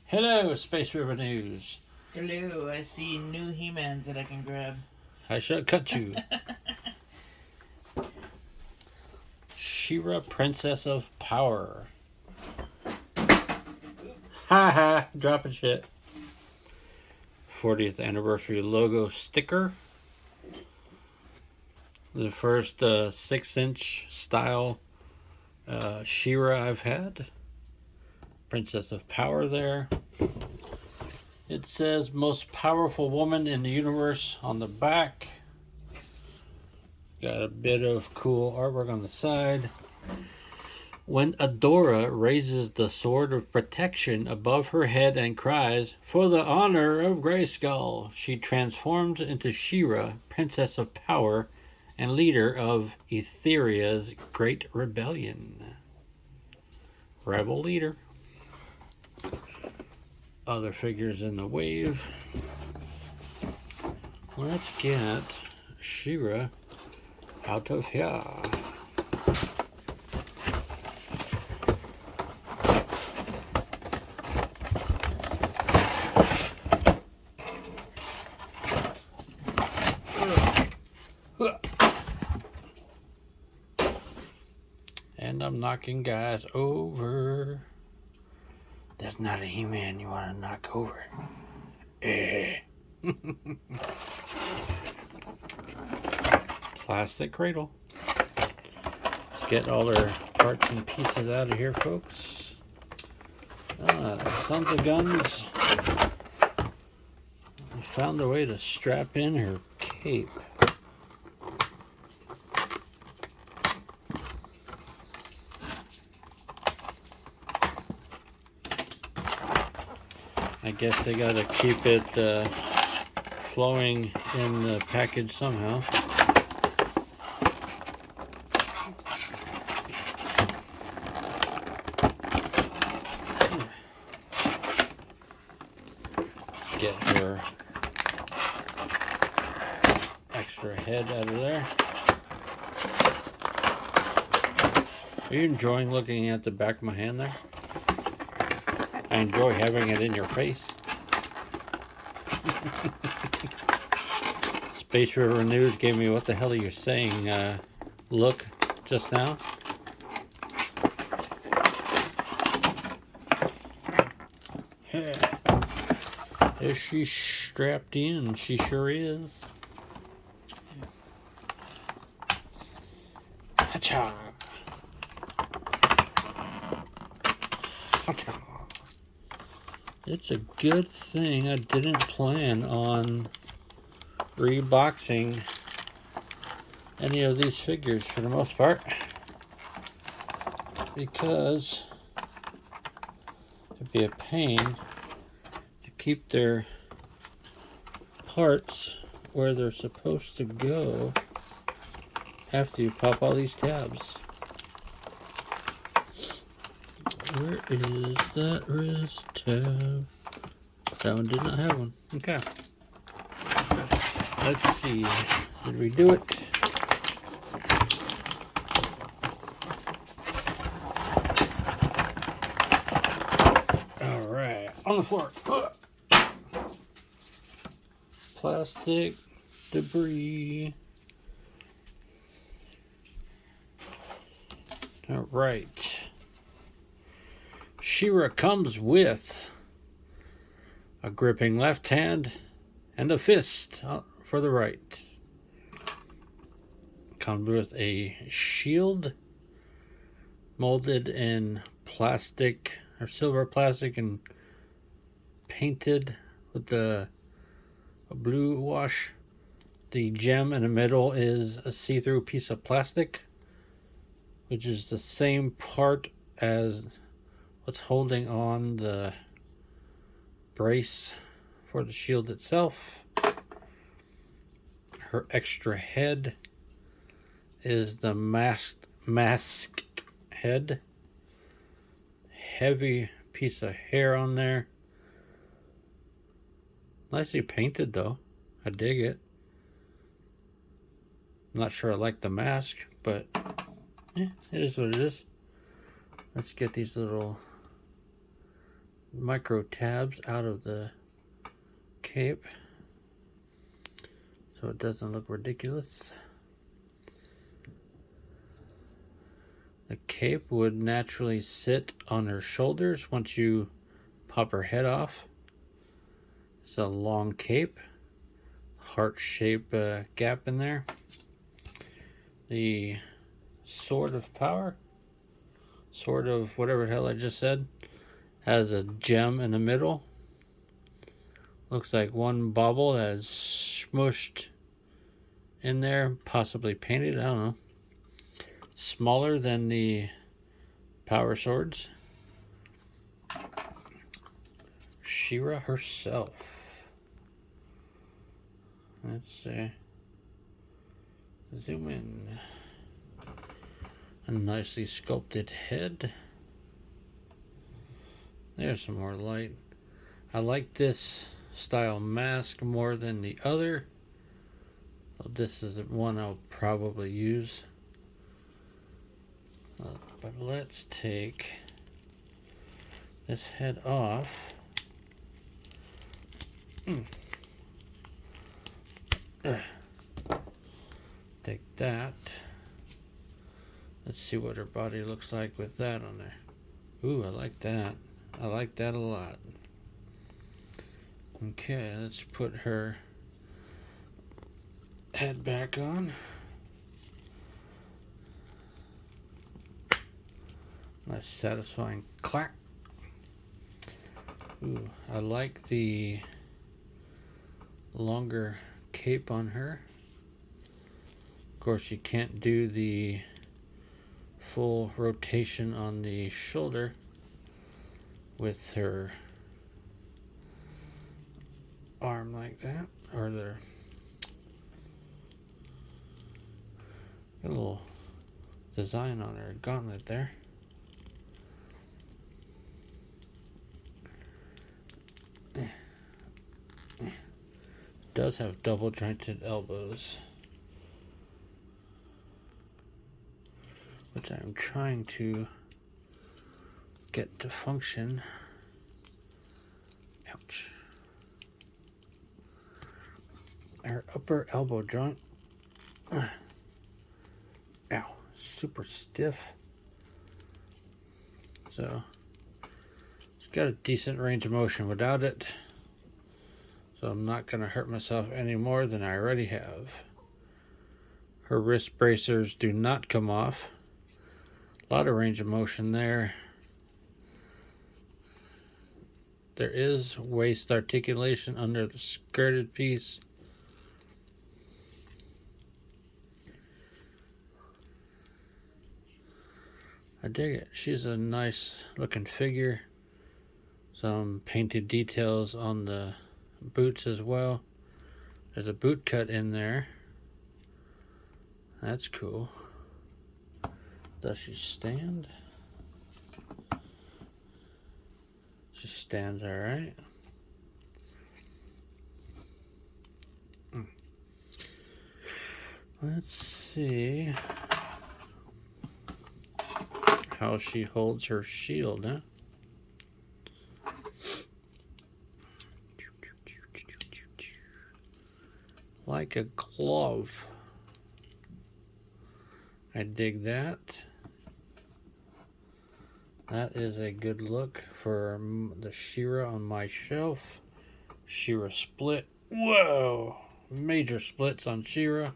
Hello, Space River News. Hello, I see new He-Mans that I can grab. I shall cut you. She-Ra, Princess of Power. Ha ha, dropping shit. 40th anniversary logo sticker. The first 6-inch style She-Ra I've had. Princess of Power there. It says most powerful woman in the universe on the back. Got a bit of cool artwork on the side. When Adora raises the sword of protection above her head and cries, "For the honor of Grayskull," she transforms into She-Ra, Princess of Power, and leader of Eternia's Great Rebellion. Rebel leader. Other figures in the wave. Let's get She-Ra out of here. And I'm knocking guys over. That's not a He-Man you want to knock over. Plastic cradle. Let's get all our parts and pieces out of here, folks. Sons of Guns found a way to strap in her cape. I guess they gotta keep it flowing in the package somehow. Let's get her extra head out of there. Are you enjoying looking at the back of my hand there? I enjoy having it in your face. Space River News gave me what the hell are you saying look just now. Is she strapped in? She sure is. Hacha! Hacha! It's a good thing I didn't plan on reboxing any of these figures for the most part, because it'd be a pain to keep their parts where they're supposed to go after you pop all these tabs. Where is that wrist tab? That one did not have one. Okay. Let's see. Did we do it? All right. On the floor. Plastic debris. All right. She-Ra comes with a gripping left hand and a fist for the right. Comes with a shield molded in plastic or silver plastic and painted with a blue wash. The gem in the middle is a see-through piece of plastic, which is the same part as what's holding on the brace for the shield itself. Her extra head is the mask head. Heavy piece of hair on there. Nicely painted though. I dig it. I'm not sure I like the mask, but it is what it is. Let's get these little micro tabs out of the cape so it doesn't look ridiculous. The cape would naturally sit on her shoulders once you pop her head off. It's a long cape, heart-shaped gap in there. The sword of power, sword of whatever the hell I just said, has a gem in the middle. Looks like one bauble has smushed in there, possibly painted, I don't know. Smaller than the power swords. She-Ra herself. Let's zoom in. A nicely sculpted head. There's some more light. I like this style mask more than the other. This is one I'll probably use. But let's take this head off. Take that. Let's see what her body looks like with that on there. Ooh, I like that. I like that a lot. Okay, let's put her head back on. Nice satisfying clack. Ooh, I like the longer cape on her. Of course, you can't do the full rotation on the shoulder with her arm like that, or the little design on her gauntlet there. Does have double jointed elbows, which I'm trying to get to function. Ouch. her upper elbow joint. Ow, super stiff. So it's got a decent range of motion without it. So I'm not going to hurt myself any more than I already have. Her wrist bracers do not come off. A lot of range of motion there. There is waist articulation under the skirted piece. I dig it. She's a nice looking figure. Some painted details on the boots as well. There's a boot cut in there. That's cool. Does she stand? She stands all right. Let's see how she holds her shield, huh? Like a glove. I dig that. That is a good look for the She-Ra on my shelf. She-Ra split. Whoa! Major splits on She-Ra.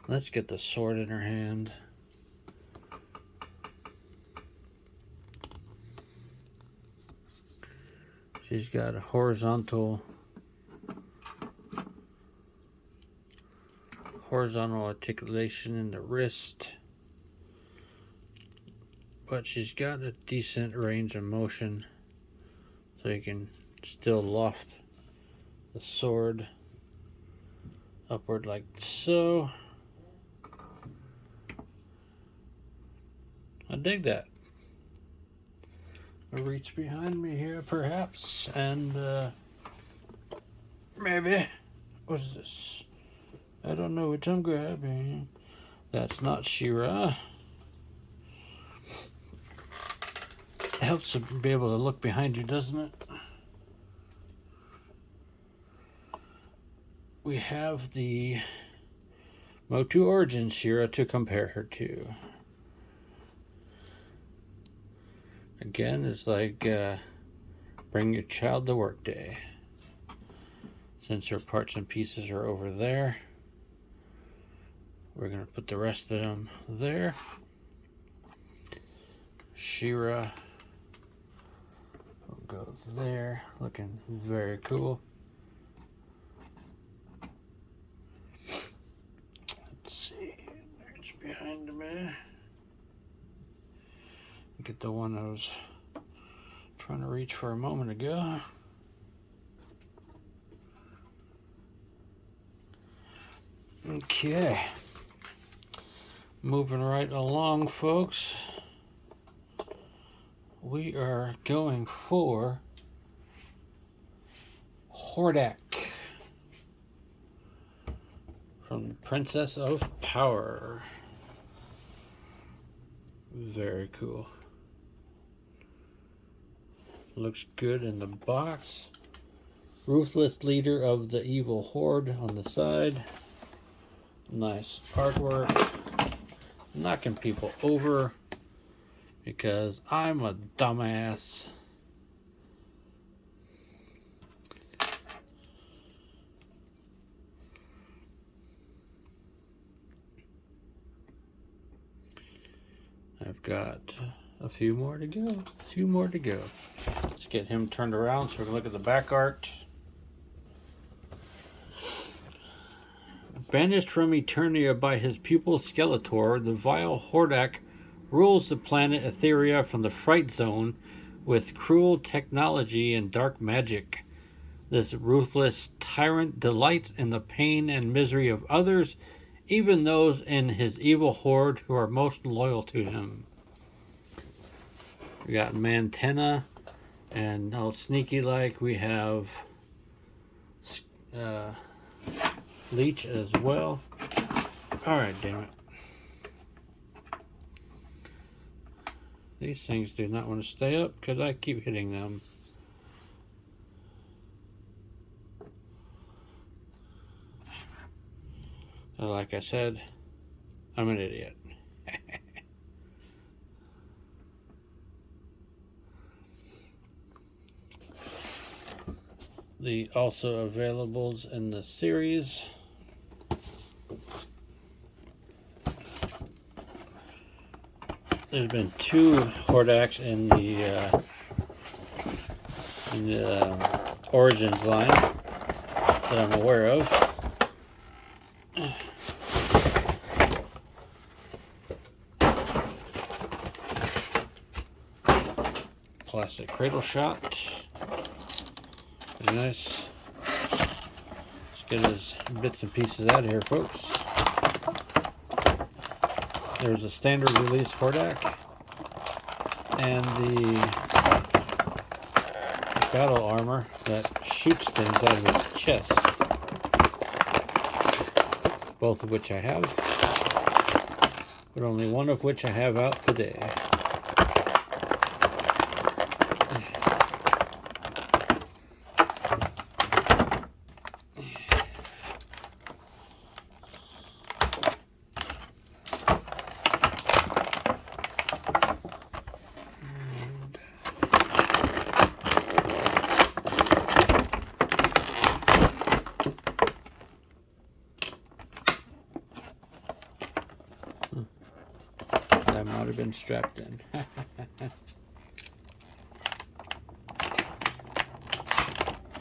Let's get the sword in her hand. She's got a horizontal articulation in the wrist, but she's got a decent range of motion, so you can still loft the sword upward like so. I dig that. I'll reach behind me here perhaps, and maybe, what is this? I don't know which I'm grabbing. That's not She-Ra. It helps to be able to look behind you, doesn't it? We have the Motu Origins She-Ra to compare her to. Again, it's like bring your child to work day. Since her parts and pieces are over there, we're going to put the rest of them there. She-Ra will go there, looking very cool. Let's see, there's behind me. Get the one I was trying to reach for a moment ago. Okay. Moving right along, folks. We are going for Hordak from the Princess of Power. Very cool. Looks good in the box. Ruthless leader of the evil horde on the side. Nice artwork. Knocking people over because I'm a dumbass. I've got a few more to go. Let's get him turned around so we can look at the back art. Banished from Eternia by his pupil Skeletor, the vile Hordak rules the planet Etheria from the Fright Zone with cruel technology and dark magic. This ruthless tyrant delights in the pain and misery of others, even those in his evil horde who are most loyal to him. We got Mantenna, and all sneaky like we have Leech as well. Alright, damn it. These things do not want to stay up because I keep hitting them. And like I said, I'm an idiot. The also availables in the series. There's been 2 Hordaks in the Origins line that I'm aware of. Plastic cradle shot. Very nice. Let's get his bits and pieces out of here, folks. There's a standard release Hordak and the battle armor that shoots things out of his chest. Both of which I have, but only one of which I have out today. That might have been strapped in.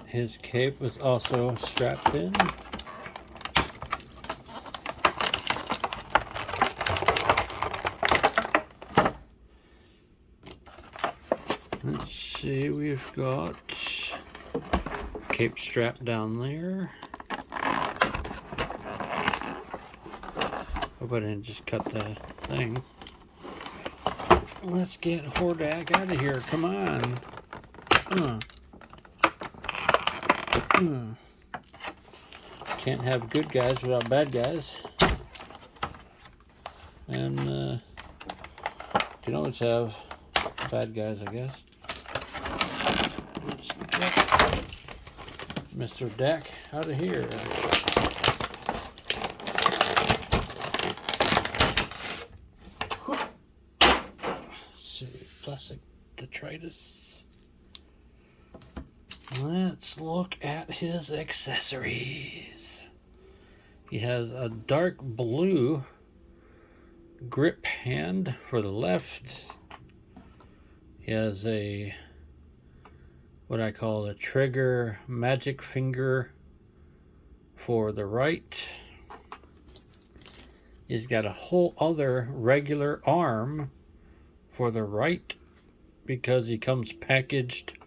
His cape was also strapped in. Let's see, we've got cape strap down there. Hope I didn't just cut the thing. Let's get Hordak out of here. Come on. Can't have good guys without bad guys. And you can always have bad guys, I guess. Let's get Mr. Dak out of here. Plastic detritus. Let's look at his accessories. He has a dark blue grip hand for the left. He has a what I call a trigger magic finger for the right. He's got a whole other regular arm for the right because he comes packaged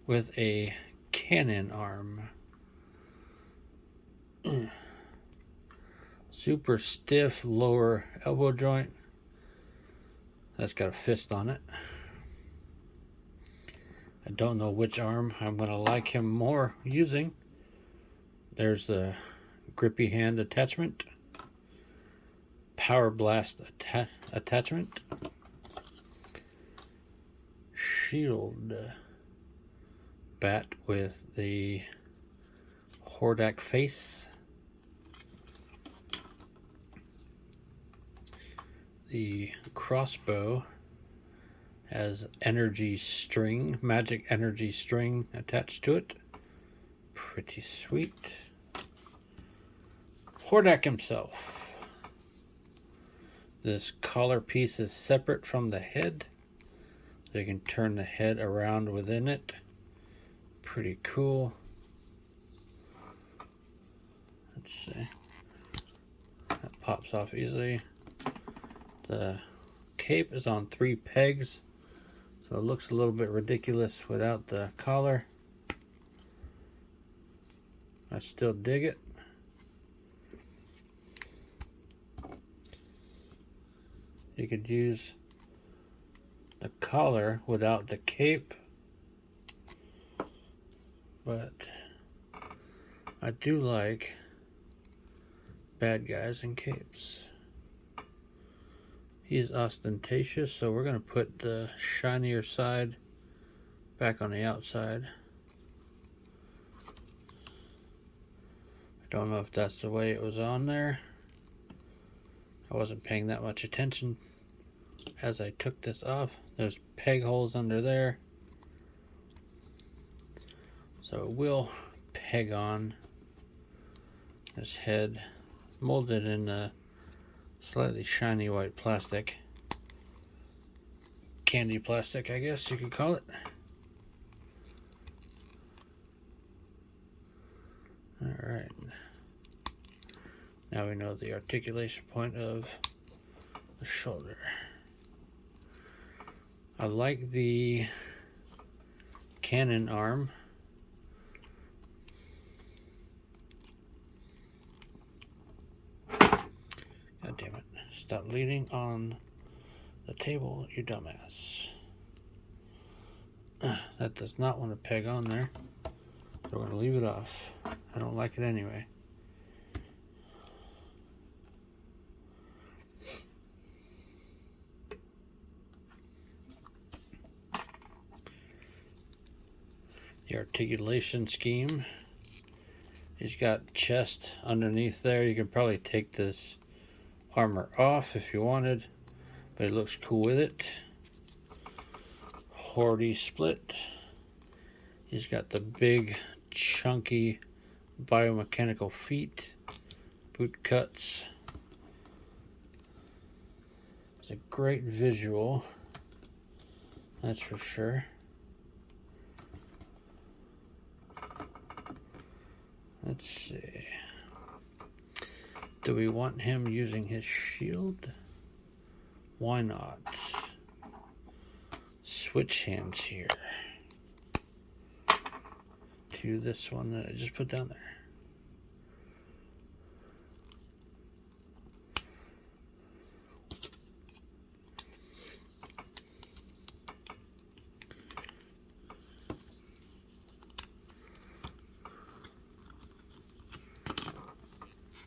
with a cannon arm. Super stiff lower elbow joint. That's got a fist on it. I don't know which arm I'm going to like him more using. There's the grippy hand attachment. Power blast attachment. Shield bat with the Hordak face. The crossbow has energy string, magic energy string attached to it. Pretty sweet. Hordak himself. This collar piece is separate from the head. So you can turn the head around within it. Pretty cool. Let's see. That pops off easily. The cape is on 3 pegs, so it looks a little bit ridiculous without the collar. I still dig it. You could use the collar without the cape, but I do like bad guys in capes. He's ostentatious, so we're going to put the shinier side back on the outside. I don't know if that's the way it was on there. I wasn't paying that much attention as I took this off. There's peg holes under there, so it will peg on. This head molded in a slightly shiny white plastic. Candy plastic, I guess you could call it. Alright. Now we know the articulation point of the shoulder. I like the cannon arm. God damn it. Stop leaning on the table, you dumbass. That does not want to peg on there. So we're going to leave it off. I don't like it anyway. The articulation scheme. He's got chest underneath there. You could probably take this armor off if you wanted, but it looks cool with it. Hordy split. He's got the big, chunky biomechanical feet, boot cuts. It's a great visual, that's for sure. Let's see. Do we want him using his shield? Why not? Switch hands here to this one that I just put down there.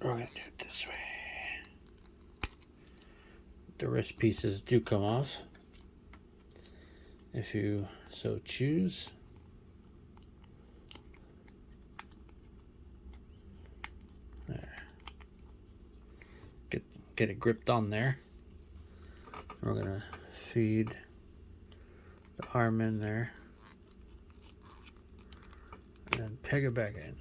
We're going to do it this way. The wrist pieces do come off if you so choose. There. Get it gripped on there. We're going to feed the arm in there and then peg it back in.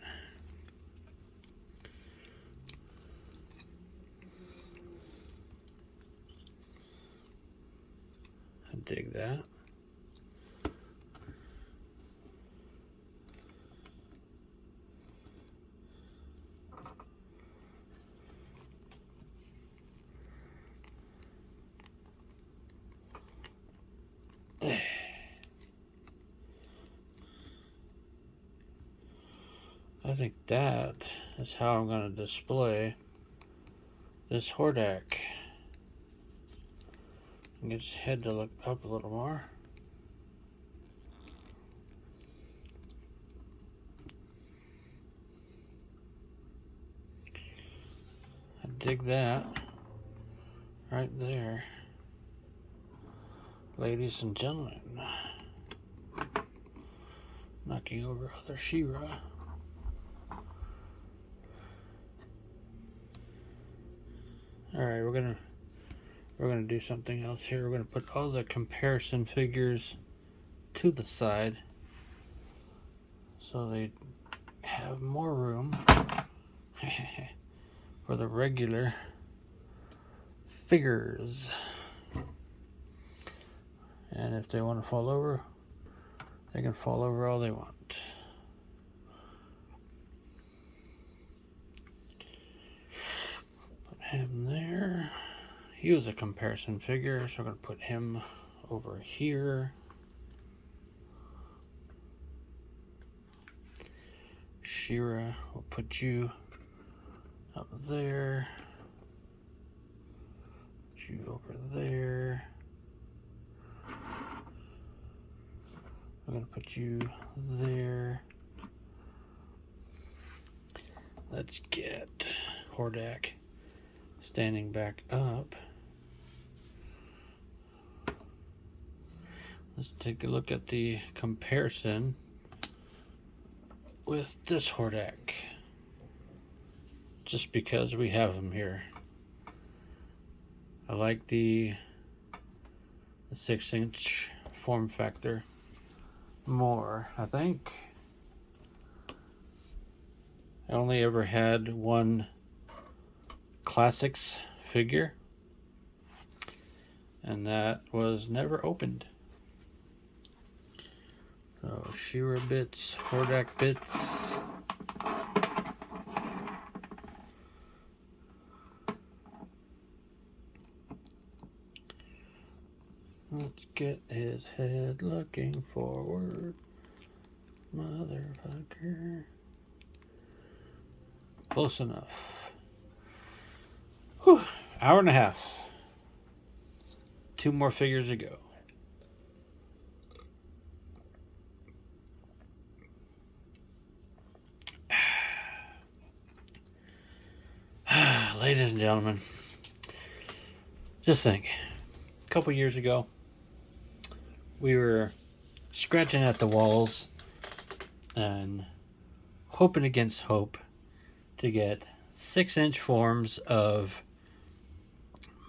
Dig that. I think that is how I'm going to display this Hordak. Get his head to look up a little more. I dig that right there. Ladies and gentlemen, knocking over other She-Ra. Alright, we're gonna do something else here. We're gonna put all the comparison figures to the side so they have more room for the regular figures. And if they want to fall over, they can fall over all they want. Put him there. He was a comparison figure, so we're going to put him over here. She-Ra, we'll put you up there. Put you over there. We're going to put you there. Let's get Hordak standing back up. Let's take a look at the comparison with this Hordak. Just because we have him here. I like the 6-inch form factor more. I think I only ever had one Classics figure, and that was never opened. So She-Ra bits, Hordak bits. Let's get his head looking forward, motherfucker. Close enough. Whew. Hour and a half. 2 more figures to go. Ladies and gentlemen, just think, a couple years ago, we were scratching at the walls and hoping against hope to get 6-inch forms of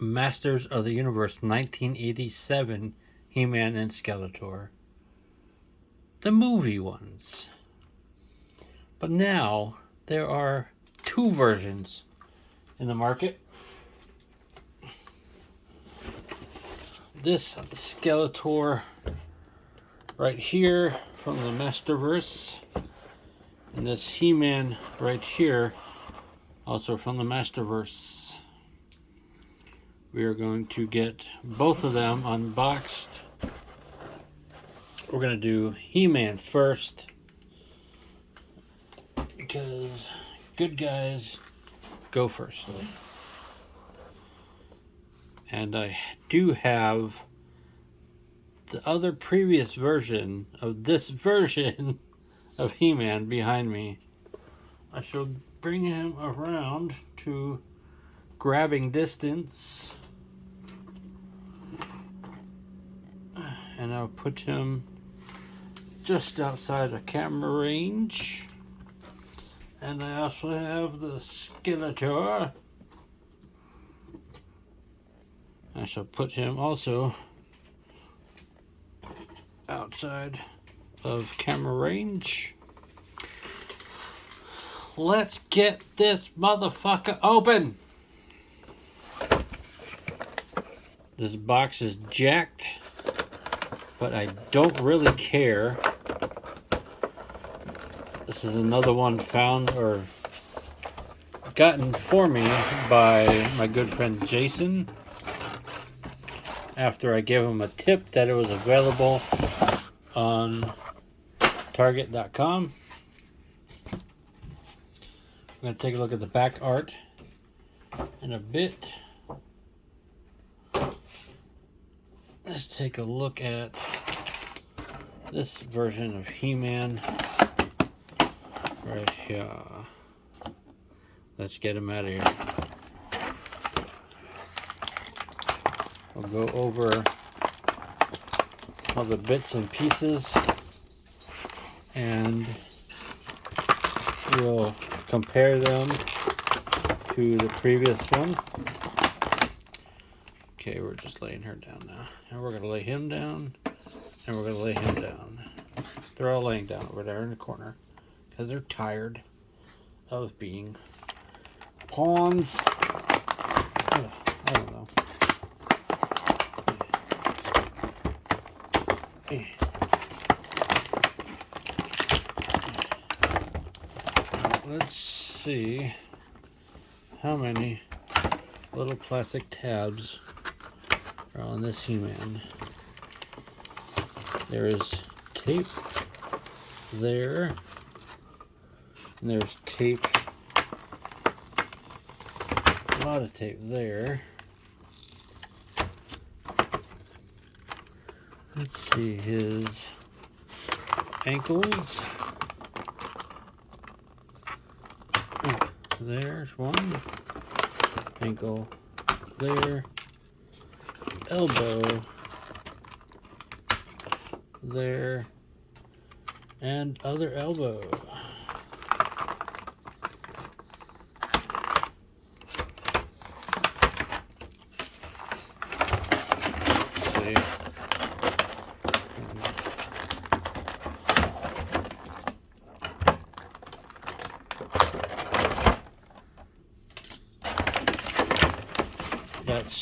Masters of the Universe 1987 He-Man and Skeletor. The movie ones. But now there are 2 versions in the market. This Skeletor right here from the Masterverse, and this He-Man right here also from the Masterverse. We are going to get both of them unboxed. We're going to do He-Man first, because good guys go first. And I do have the other previous version of this version of He-Man behind me. I shall bring him around to grabbing distance, and I'll put him just outside of camera range. And I also have the Skeletor. I shall put him also outside of camera range. Let's get this motherfucker open. This box is jacked, but I don't really care. This is another one found or gotten for me by my good friend Jason, after I gave him a tip that it was available on Target.com. I'm going to take a look at the back art in a bit. Let's take a look at this version of He-Man right here. Let's get him out of here. We'll go over all the bits and pieces, and we'll compare them to the previous one. Okay, we're just laying her down now. And we're going to lay him down, and we're going to lay him down. They're all laying down over there in the corner because they're tired of being pawns. I don't know. Let's see how many little plastic tabs are on this He-Man. There is tape there, and there's tape, a lot of tape there. Let's see his ankles. There's one ankle there, elbow there, and other elbow.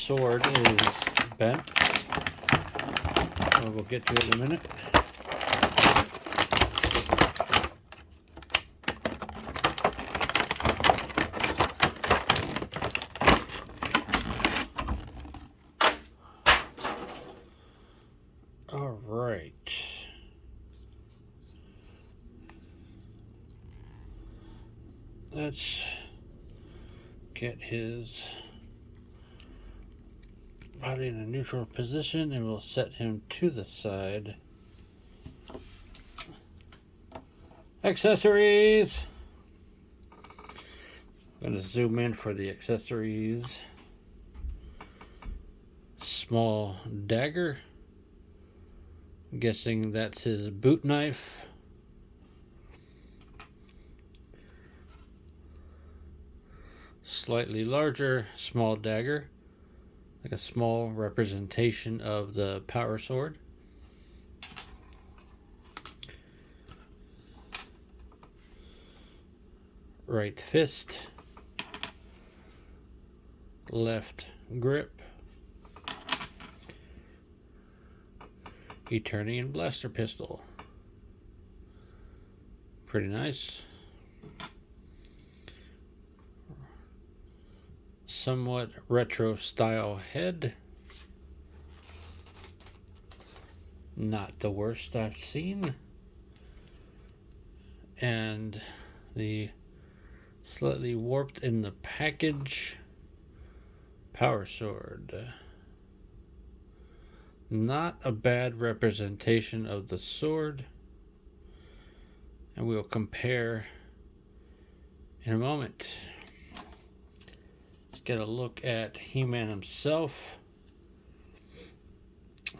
sword is bent. We'll get to it in a minute. All right. Let's get his body in a neutral position and we'll set him to the side. Accessories! I'm going to zoom in for the accessories. Small dagger. I'm guessing that's his boot knife. Slightly larger, small dagger. Like a small representation of the power sword. Right fist. Left grip. Eternia blaster pistol. Pretty nice. Somewhat retro style head. Not the worst I've seen. And the slightly warped in the package power sword. Not a bad representation of the sword. And we'll compare in a moment. Let's get a look at He-Man himself.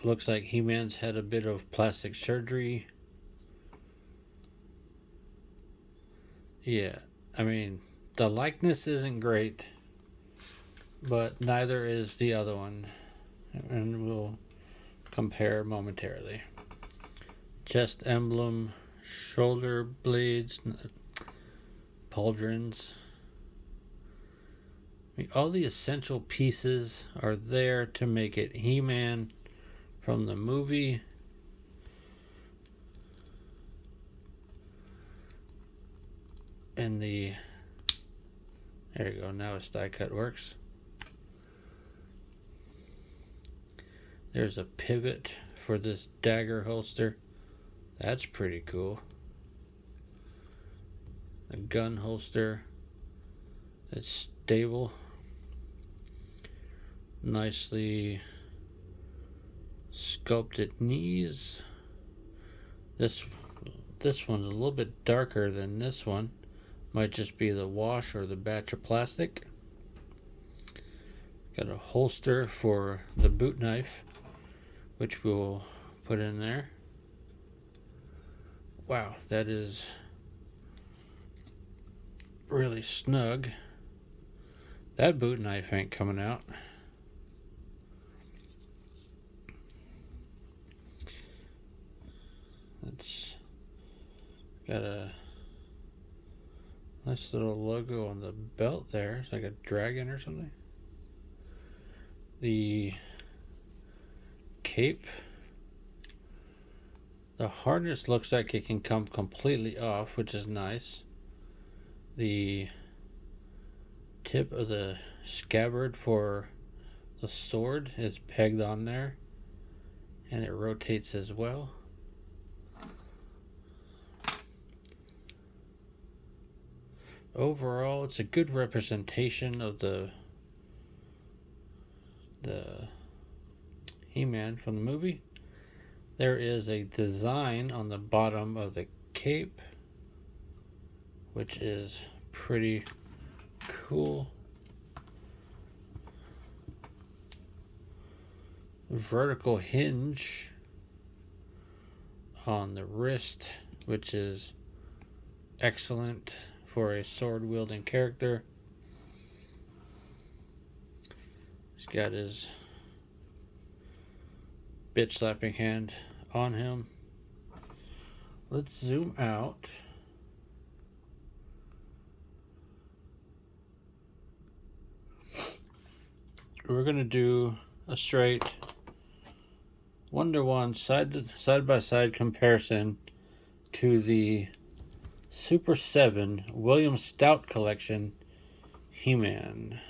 Looks like He-Man's had a bit of plastic surgery. Yeah, I mean, the likeness isn't great, but neither is the other one. And we'll compare momentarily. Chest emblem, shoulder blades, pauldrons. I mean, all the essential pieces are there to make it He-Man from the movie. And there you go, now his die cut works. There's a pivot for this dagger holster. That's pretty cool. A gun holster that's stable. Nicely sculpted knees. This one's a little bit darker than this one. Might just be the wash or the batch of plastic. Got a holster for the boot knife, which we'll put in there. Wow, that is really snug. That boot knife ain't coming out. It's got a nice little logo on the belt there. It's like a dragon or something. The cape. The harness looks like it can come completely off, which is nice. The tip of the scabbard for the sword is pegged on there, and it rotates as well. Overall, it's a good representation of the He-Man from the movie. There is a design on the bottom of the cape, which is pretty cool. Vertical hinge on the wrist, which is excellent for a sword-wielding character. He's got his bitch-slapping hand on him. Let's zoom out. we're going to do a straight 1-to-1 side-by-side comparison to the Super 7 William Stout Collection He-Man.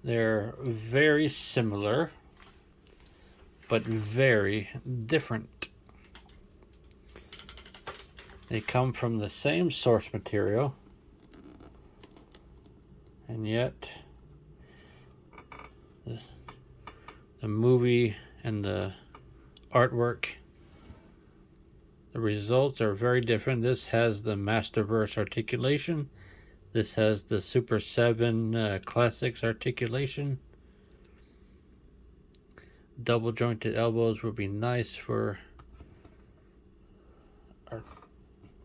They're very similar, but very different. They come from the same source material, and yet the movie and the artwork, the results are very different. This has the Masterverse articulation. This has the Super 7 Classics articulation. Double jointed elbows would be nice for our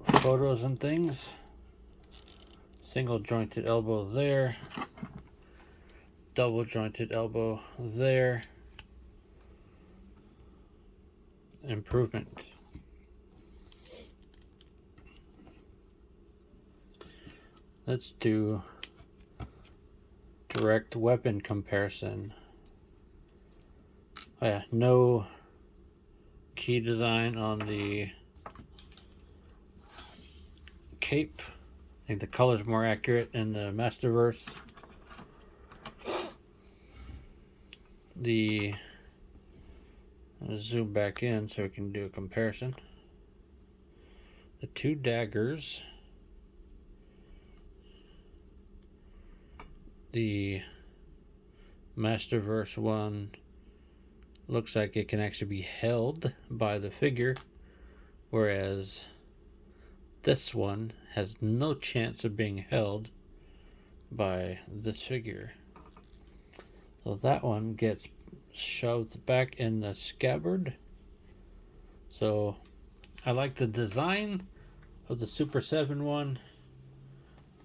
photos and things. Single jointed elbow there. Double jointed elbow there. Improvement. Let's do direct weapon comparison. Oh yeah, no key design on the cape. I think the color's more accurate in the Masterverse. I'll zoom back in so we can do a comparison. The two daggers. The Masterverse one looks like it can actually be held by the figure, whereas this one has no chance of being held by this figure. So that one gets shoved back in the scabbard. So I like the design of the Super 7 one,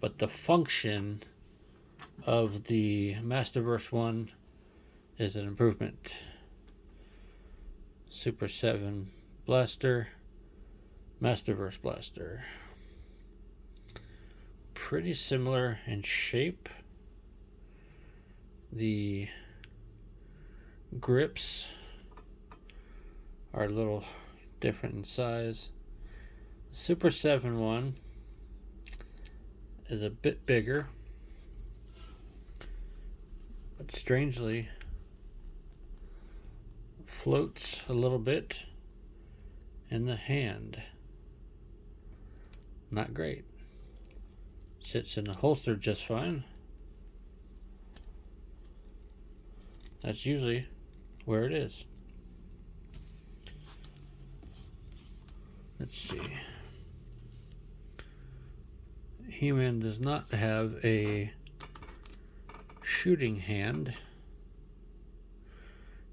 but the function of the Masterverse one is an improvement. Super 7 blaster, Masterverse blaster. Pretty similar in shape. The grips are a little different in size. The Super 7 one is a bit bigger, but strangely floats a little bit in the hand. Not great. Sits in the holster just fine. That's usually where it is. Let's see. He-Man does not have a shooting hand.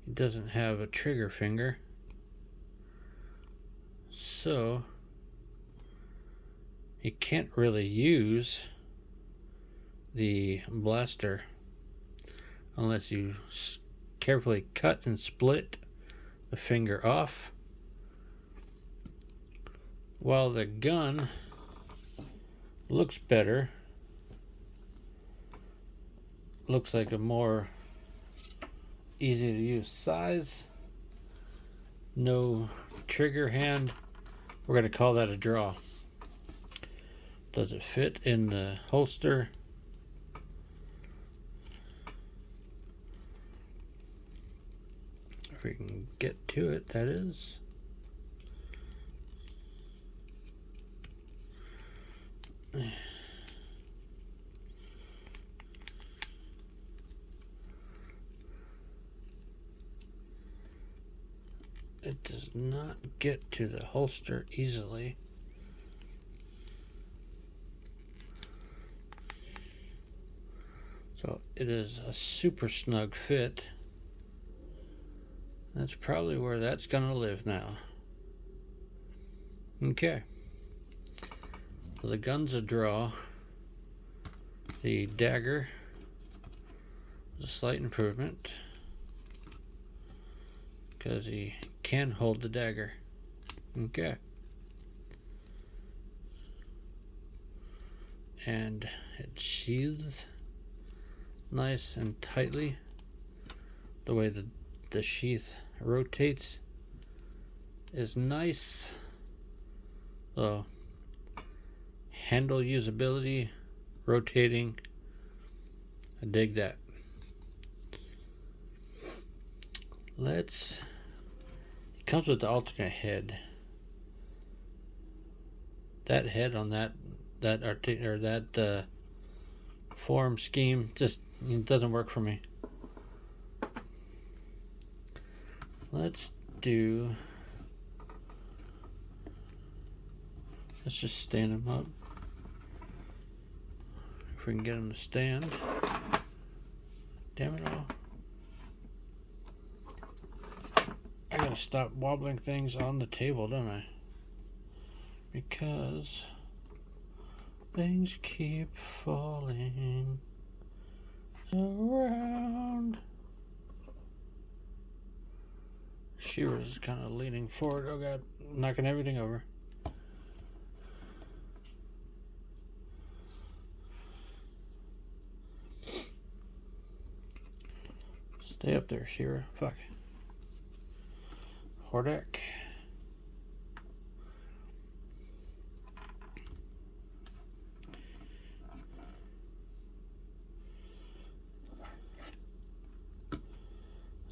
He doesn't have a trigger finger. So he can't really use the blaster unless you carefully cut and split the finger off. While the gun looks better, looks like a more easy to use size. No trigger hand. We're going to call that a draw. Does it fit in the holster? If we can get to it, that is. It does not get to the holster easily. So it is a super snug fit. That's probably where that's gonna live now. Okay. So the gun's a draw. The dagger is a slight improvement because he can hold the dagger. Okay. And it sheathes nice and tightly. The way the sheath rotates is nice. So handle usability, rotating, I dig that. It comes with the alternate head. That head on that form scheme just doesn't work for me. Let's just stand them up. If we can get them to stand. Damn it all. I gotta stop wobbling things on the table, don't I? Because things keep falling around. Shearer's kind of leaning forward. Oh god, knocking everything over. Stay up there, Shearer. Fuck. Hordak.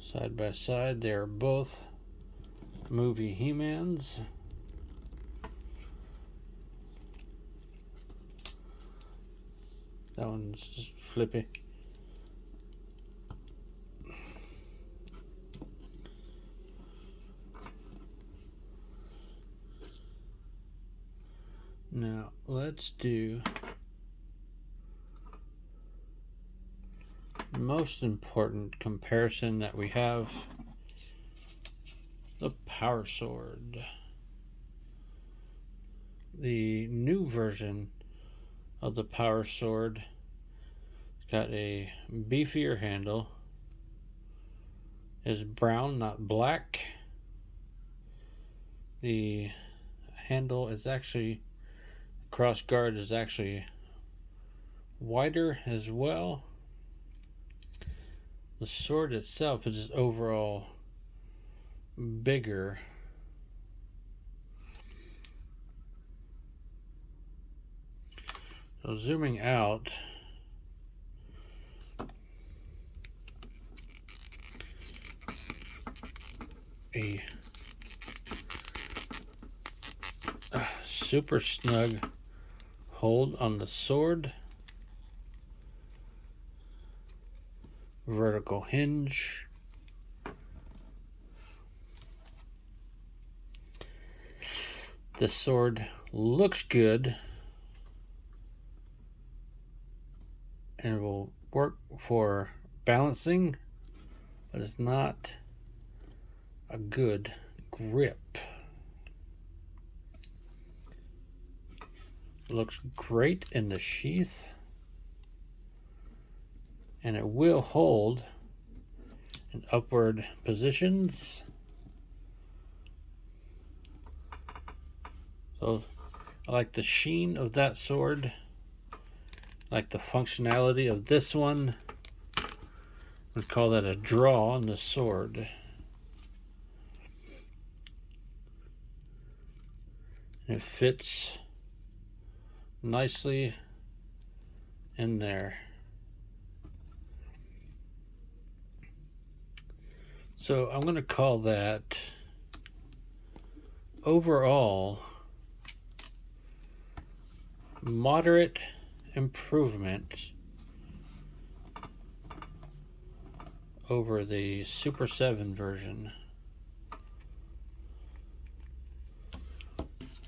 Side by side, they are both movie He-Mans. That one's just flippy. Now, let's do the most important comparison that we have, the Power Sword. The new version of the Power Sword has got a beefier handle, is brown, not black. The handle is actually, cross guard is actually wider as well. The sword itself is just overall bigger. So zooming out, a super snug hold on the sword, vertical hinge, the sword looks good and will work for balancing, but it's not a good grip. Looks great in the sheath, and it will hold in upward positions. So I like the sheen of that sword. I like the functionality of this one. I would call that a draw on the sword. It fits nicely in there. So I'm going to call that overall moderate improvement over the Super 7 version.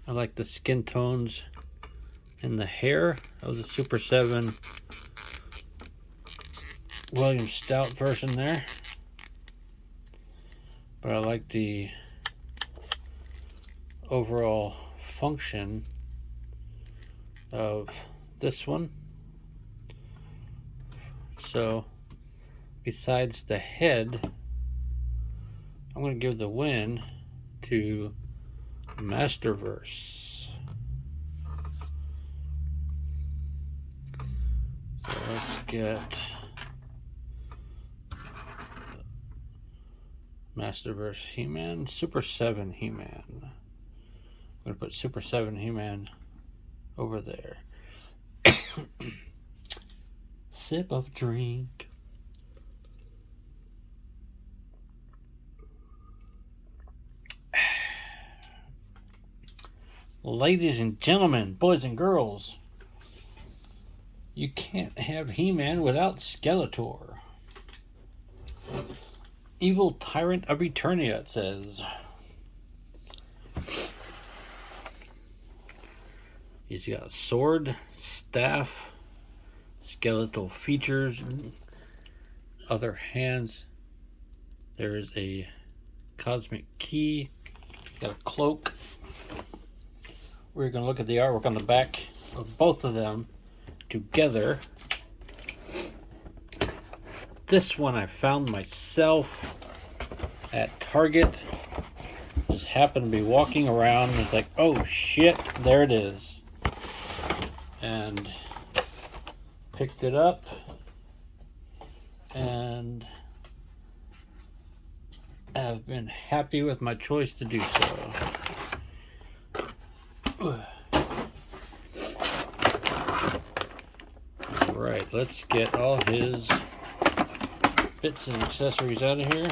I like the skin tones and the hair of the Super 7 William Stout version there. But I like the overall function of this one. So besides the head, I'm going to give the win to Masterverse. So let's get Masterverse He-Man, Super 7 He-Man. I'm going to put Super 7 He-Man over there. Sip of drink. Ladies and gentlemen, boys and girls, you can't have He-Man without Skeletor. Evil Tyrant of Eternia, it says. He's got a sword, staff, skeletal features, other hands. There is a cosmic key. Got a cloak. We're going to look at the artwork on the back of both of them together. This one I found myself at Target. Just happened to be walking around and it's like, oh shit, there it is. And picked it up and I've been happy with my choice to do so. Alright, let's get all his bits and accessories out of here.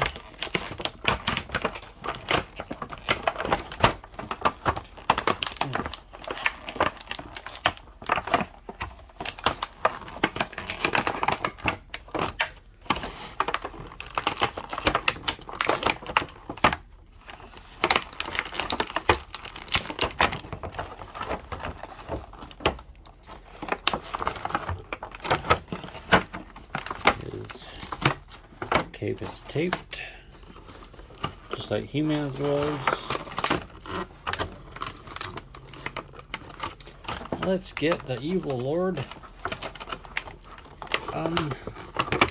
Cape is taped, just like He-Man's was. Let's get the Evil Lord untabbed.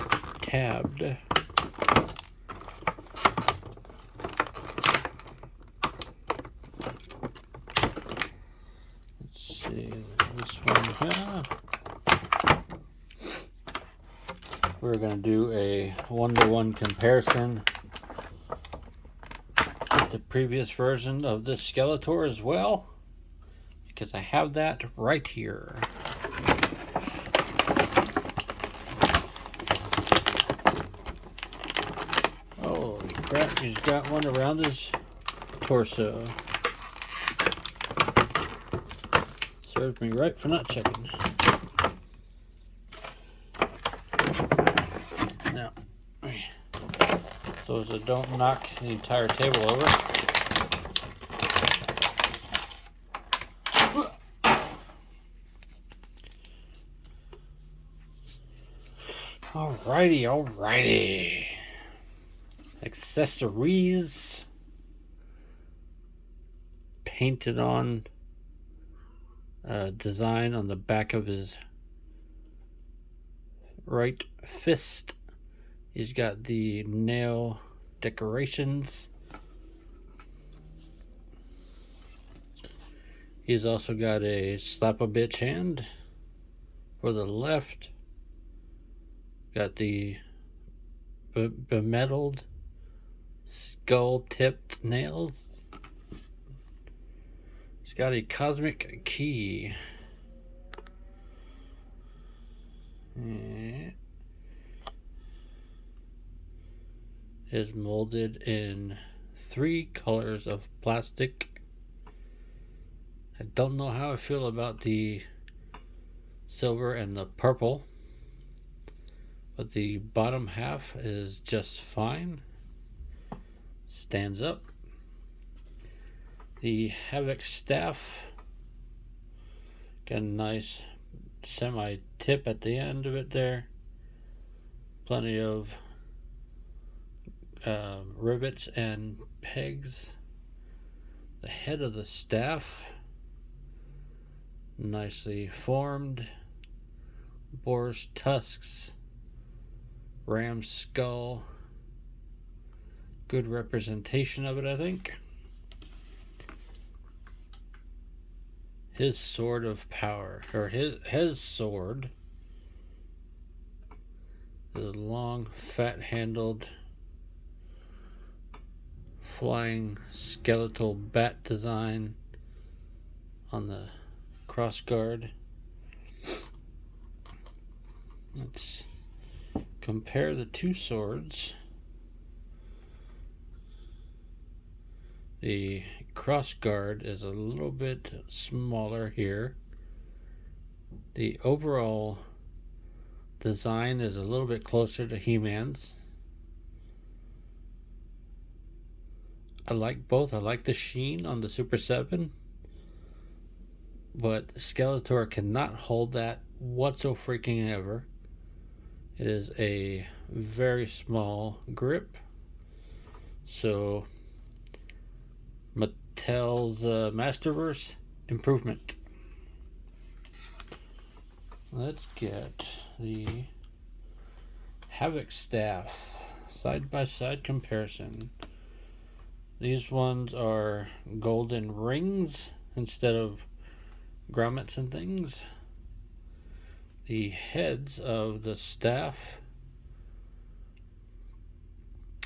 Let's see, this one here. We're going to do a one-to-one comparison with the previous version of this Skeletor as well, because I have that right here. Holy crap, he's got one around his torso. Served me right for not checking. So don't knock the entire table over. Alrighty. Accessories. Painted on design on the back of his right fist. He's got the nail decorations. He's also got a slap-a-bitch hand for the left. Got the bemetaled skull-tipped nails. He's got a cosmic key. Is molded in 3 colors of plastic. I don't know how I feel about the silver and the purple, but the bottom half is just fine. Stands up. The Havoc staff, got a nice semi-tip at the end of it there. Plenty of rivets and pegs. The head of the staff, nicely formed. Boar's tusks, ram's skull. Good representation of it, I think. His sword of power, or his sword, the long, fat-handled flying skeletal bat design on the cross guard. Let's compare the two swords. The cross guard is a little bit smaller here. The overall design is a little bit closer to He-Man's. I like both. I like the sheen on the Super 7, but Skeletor cannot hold that whatsoever. It is a very small grip, so Mattel's Masterverse improvement. Let's get the Havoc staff side-by-side comparison. These ones are golden rings instead of grommets and things. The heads of the staff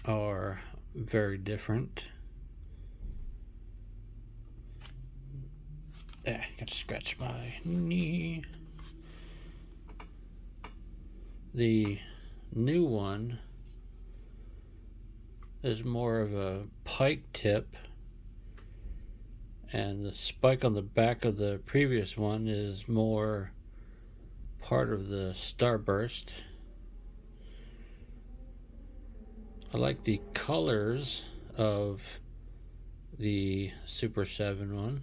are very different. I gotta scratch my knee. The new one is more of a pike tip, and the spike on the back of the previous one is more part of the starburst. I like the colors of the Super 7 one.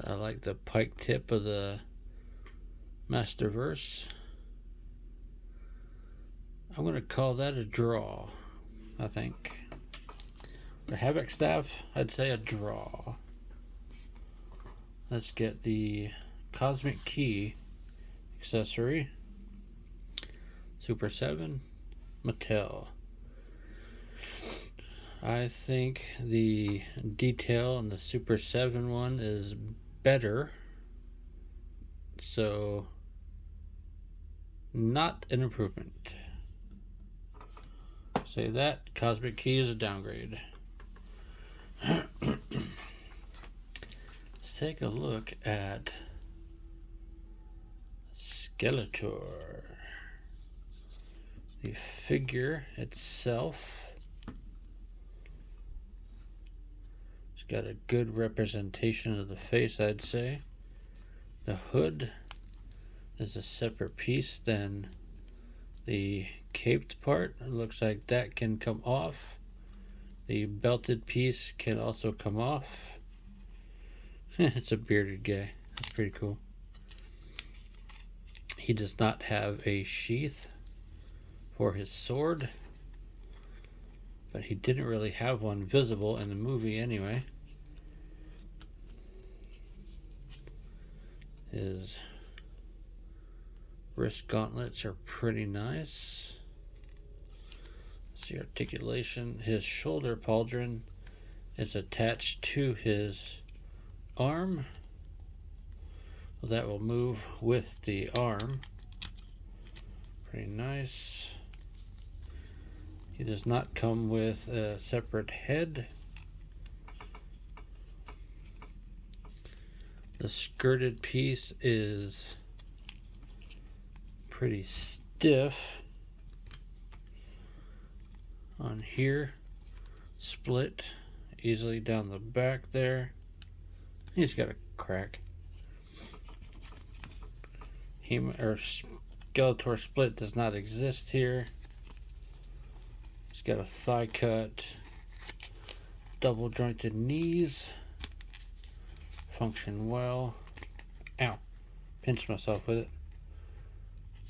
I like the pike tip of the Masterverse. I'm going to call that a draw, I think. The Havoc staff, I'd say a draw. Let's get the Cosmic Key accessory. Super 7, Mattel. I think the detail on the Super 7 one is better. So, not an improvement. Say that. Cosmic Key is a downgrade. Let's take a look at Skeletor. The figure itself. It's got a good representation of the face, I'd say. The hood is a separate piece than the caped part. It looks like that can come off. The belted piece can also come off. It's a bearded guy. That's pretty cool. He does not have a sheath for his sword, but he didn't really have one visible in the movie anyway. His wrist gauntlets are pretty nice. See articulation. His shoulder pauldron is attached to his arm. Well, that will move with the arm. Pretty nice. He does not come with a separate head. The skirted piece is pretty stiff on here. Split easily down the back there. He's got a crack. Skeletor split does not exist here. He's got a thigh cut, double jointed knees, function well. Ow, pinched myself with it.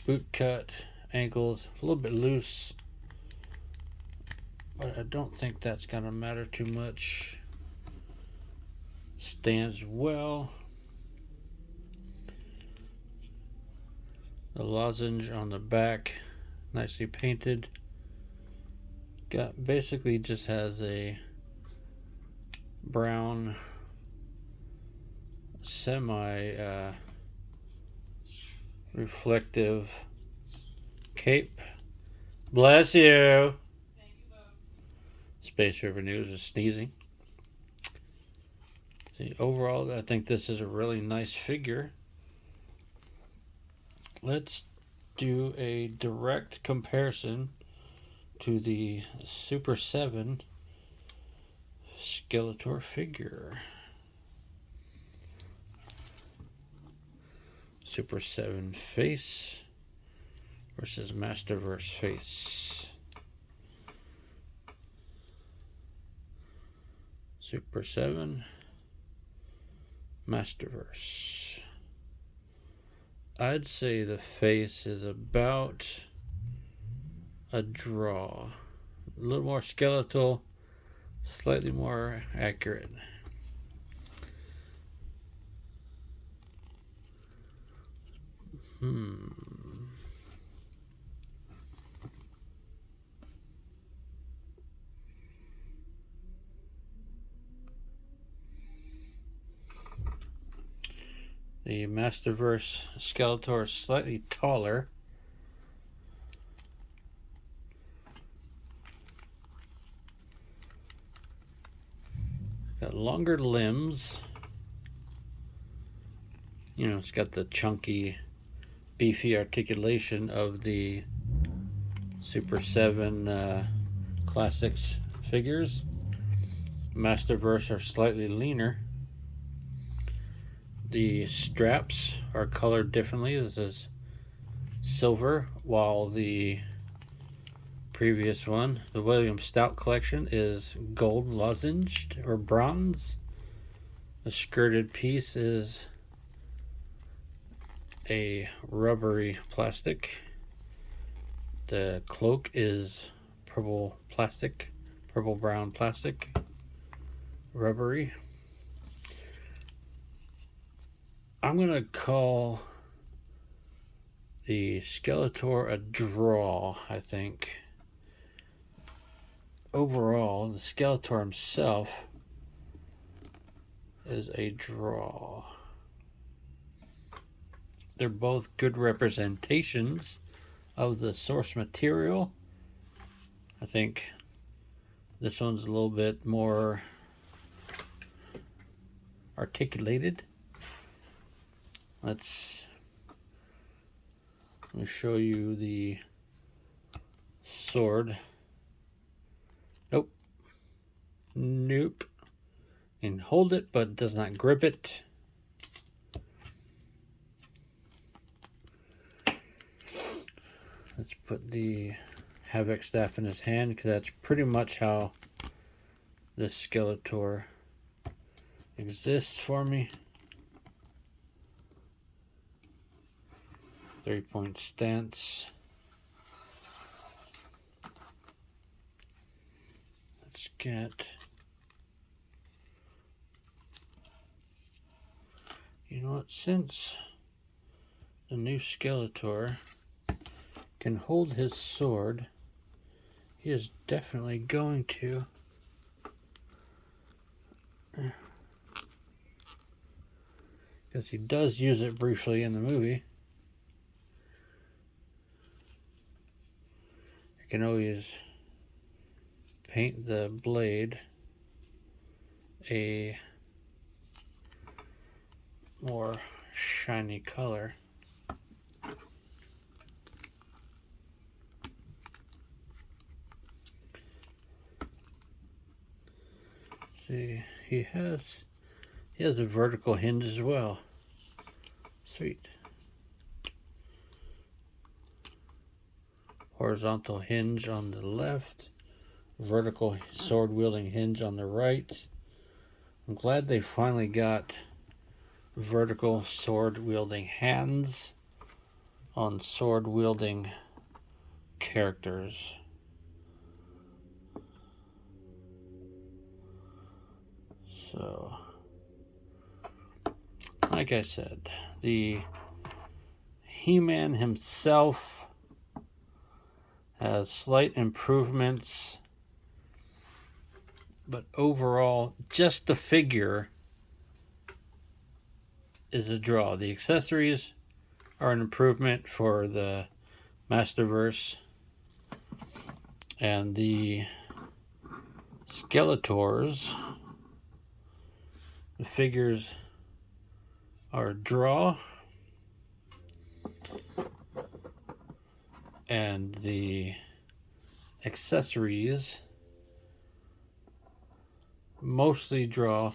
Boot cut, ankles, a little bit loose, but I don't think that's gonna matter too much. Stands well. The lozenge on the back, nicely painted. Basically just has a brown semi reflective cape Bless you. Space River News is sneezing. See, overall, I think this is a really nice figure. Let's do a direct comparison to the Super 7 Skeletor figure. Super 7 face versus Masterverse face. Super 7 Masterverse. I'd say the face is about a draw. A little more skeletal, slightly more accurate. The Masterverse Skeletor is slightly taller. Got longer limbs. You know, it's got the chunky, beefy articulation of the Super 7 Classics figures. Masterverse are slightly leaner. The straps are colored differently. This is silver, while the previous one, the William Stout collection, is gold lozenged or bronze. The skirted piece is a rubbery plastic. The cloak is purple brown plastic, rubbery. I'm gonna call the Skeletor a draw, I think. Overall, the Skeletor himself is a draw. They're both good representations of the source material. I think this one's a little bit more articulated. Let me show you the sword. Nope. And hold it, but does not grip it. Let's put the Havoc staff in his hand, because that's pretty much how this Skeletor exists for me. 3-point stance. Let's get, you know what, since the new Skeletor can hold his sword, he is definitely going to because he does use it briefly in the movie. You can always paint the blade a more shiny color. See, he has a vertical hinge as well. Sweet. Horizontal hinge on the left, vertical sword wielding hinge on the right. I'm glad they finally got vertical sword wielding hands on sword wielding characters. So, like I said, the He-Man himself has slight improvements, but overall, just the figure is a draw. The accessories are an improvement for the Masterverse. And the Skeletors, the figures are draw, and the accessories mostly draw.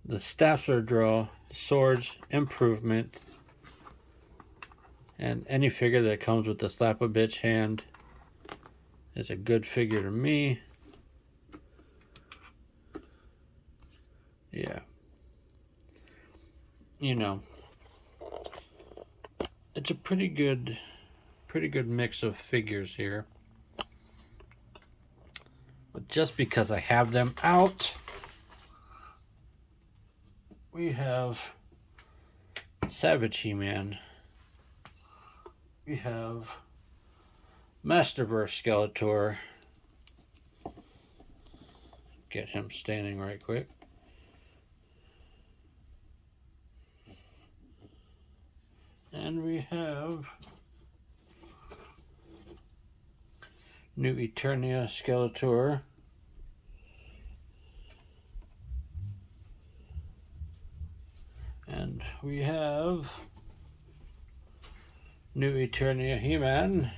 The staffs are draw, swords improvement, and any figure that comes with the slap a bitch hand is a good figure to me. Yeah. You know, it's a pretty good mix of figures here. But just because I have them out, we have Savage He-Man. We have Masterverse Skeletor. Get him standing right quick. And we have new Eternia Skeletor. And we have new Eternia He-Man.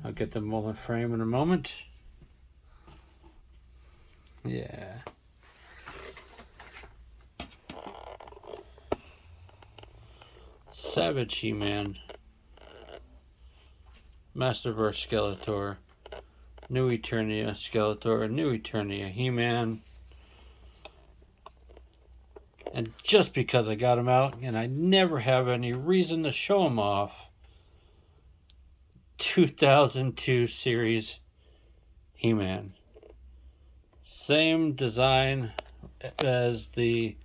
I'll get them all in frame in a moment. Yeah. Savage He-Man. Masterverse Skeletor. New Eternia Skeletor. New Eternia He-Man. And just because I got them out, and I never have any reason to show them off, 2002 series He-Man. Same design as the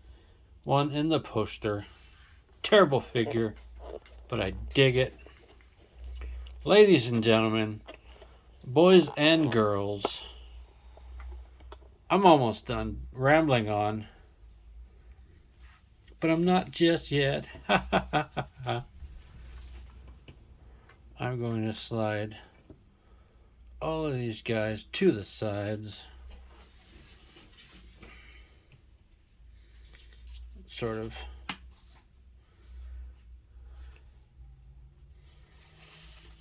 one in the poster. Terrible figure, but I dig it. Ladies and gentlemen, boys and girls, I'm almost done rambling on. But I'm not just yet. I'm going to slide all of these guys to the sides. Sort of.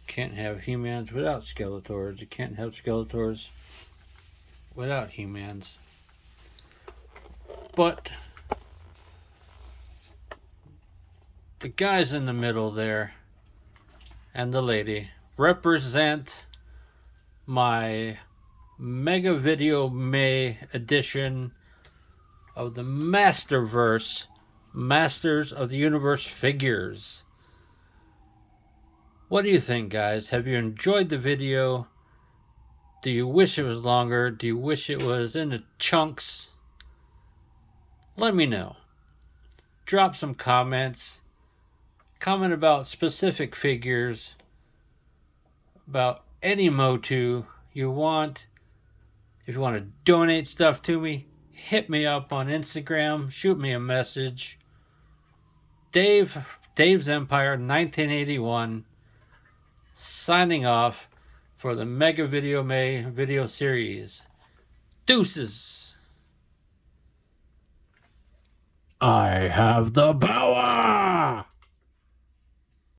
Can't have He-Mans without Skeletors. You can't have Skeletors without He-Mans. But the guys in the middle there and the lady represent my Mega Video May edition of the Masterverse Masters of the Universe figures. What do you think, guys? Have you enjoyed the video? Do you wish it was longer? Do you wish it was in the chunks? Let me know. Drop some comments. Comment about specific figures, about any Motu you want. If you want to donate stuff to me, hit me up on Instagram, shoot me a message. Dave's Empire 1981, signing off for the Mega Video May video series. Deuces. I have the power!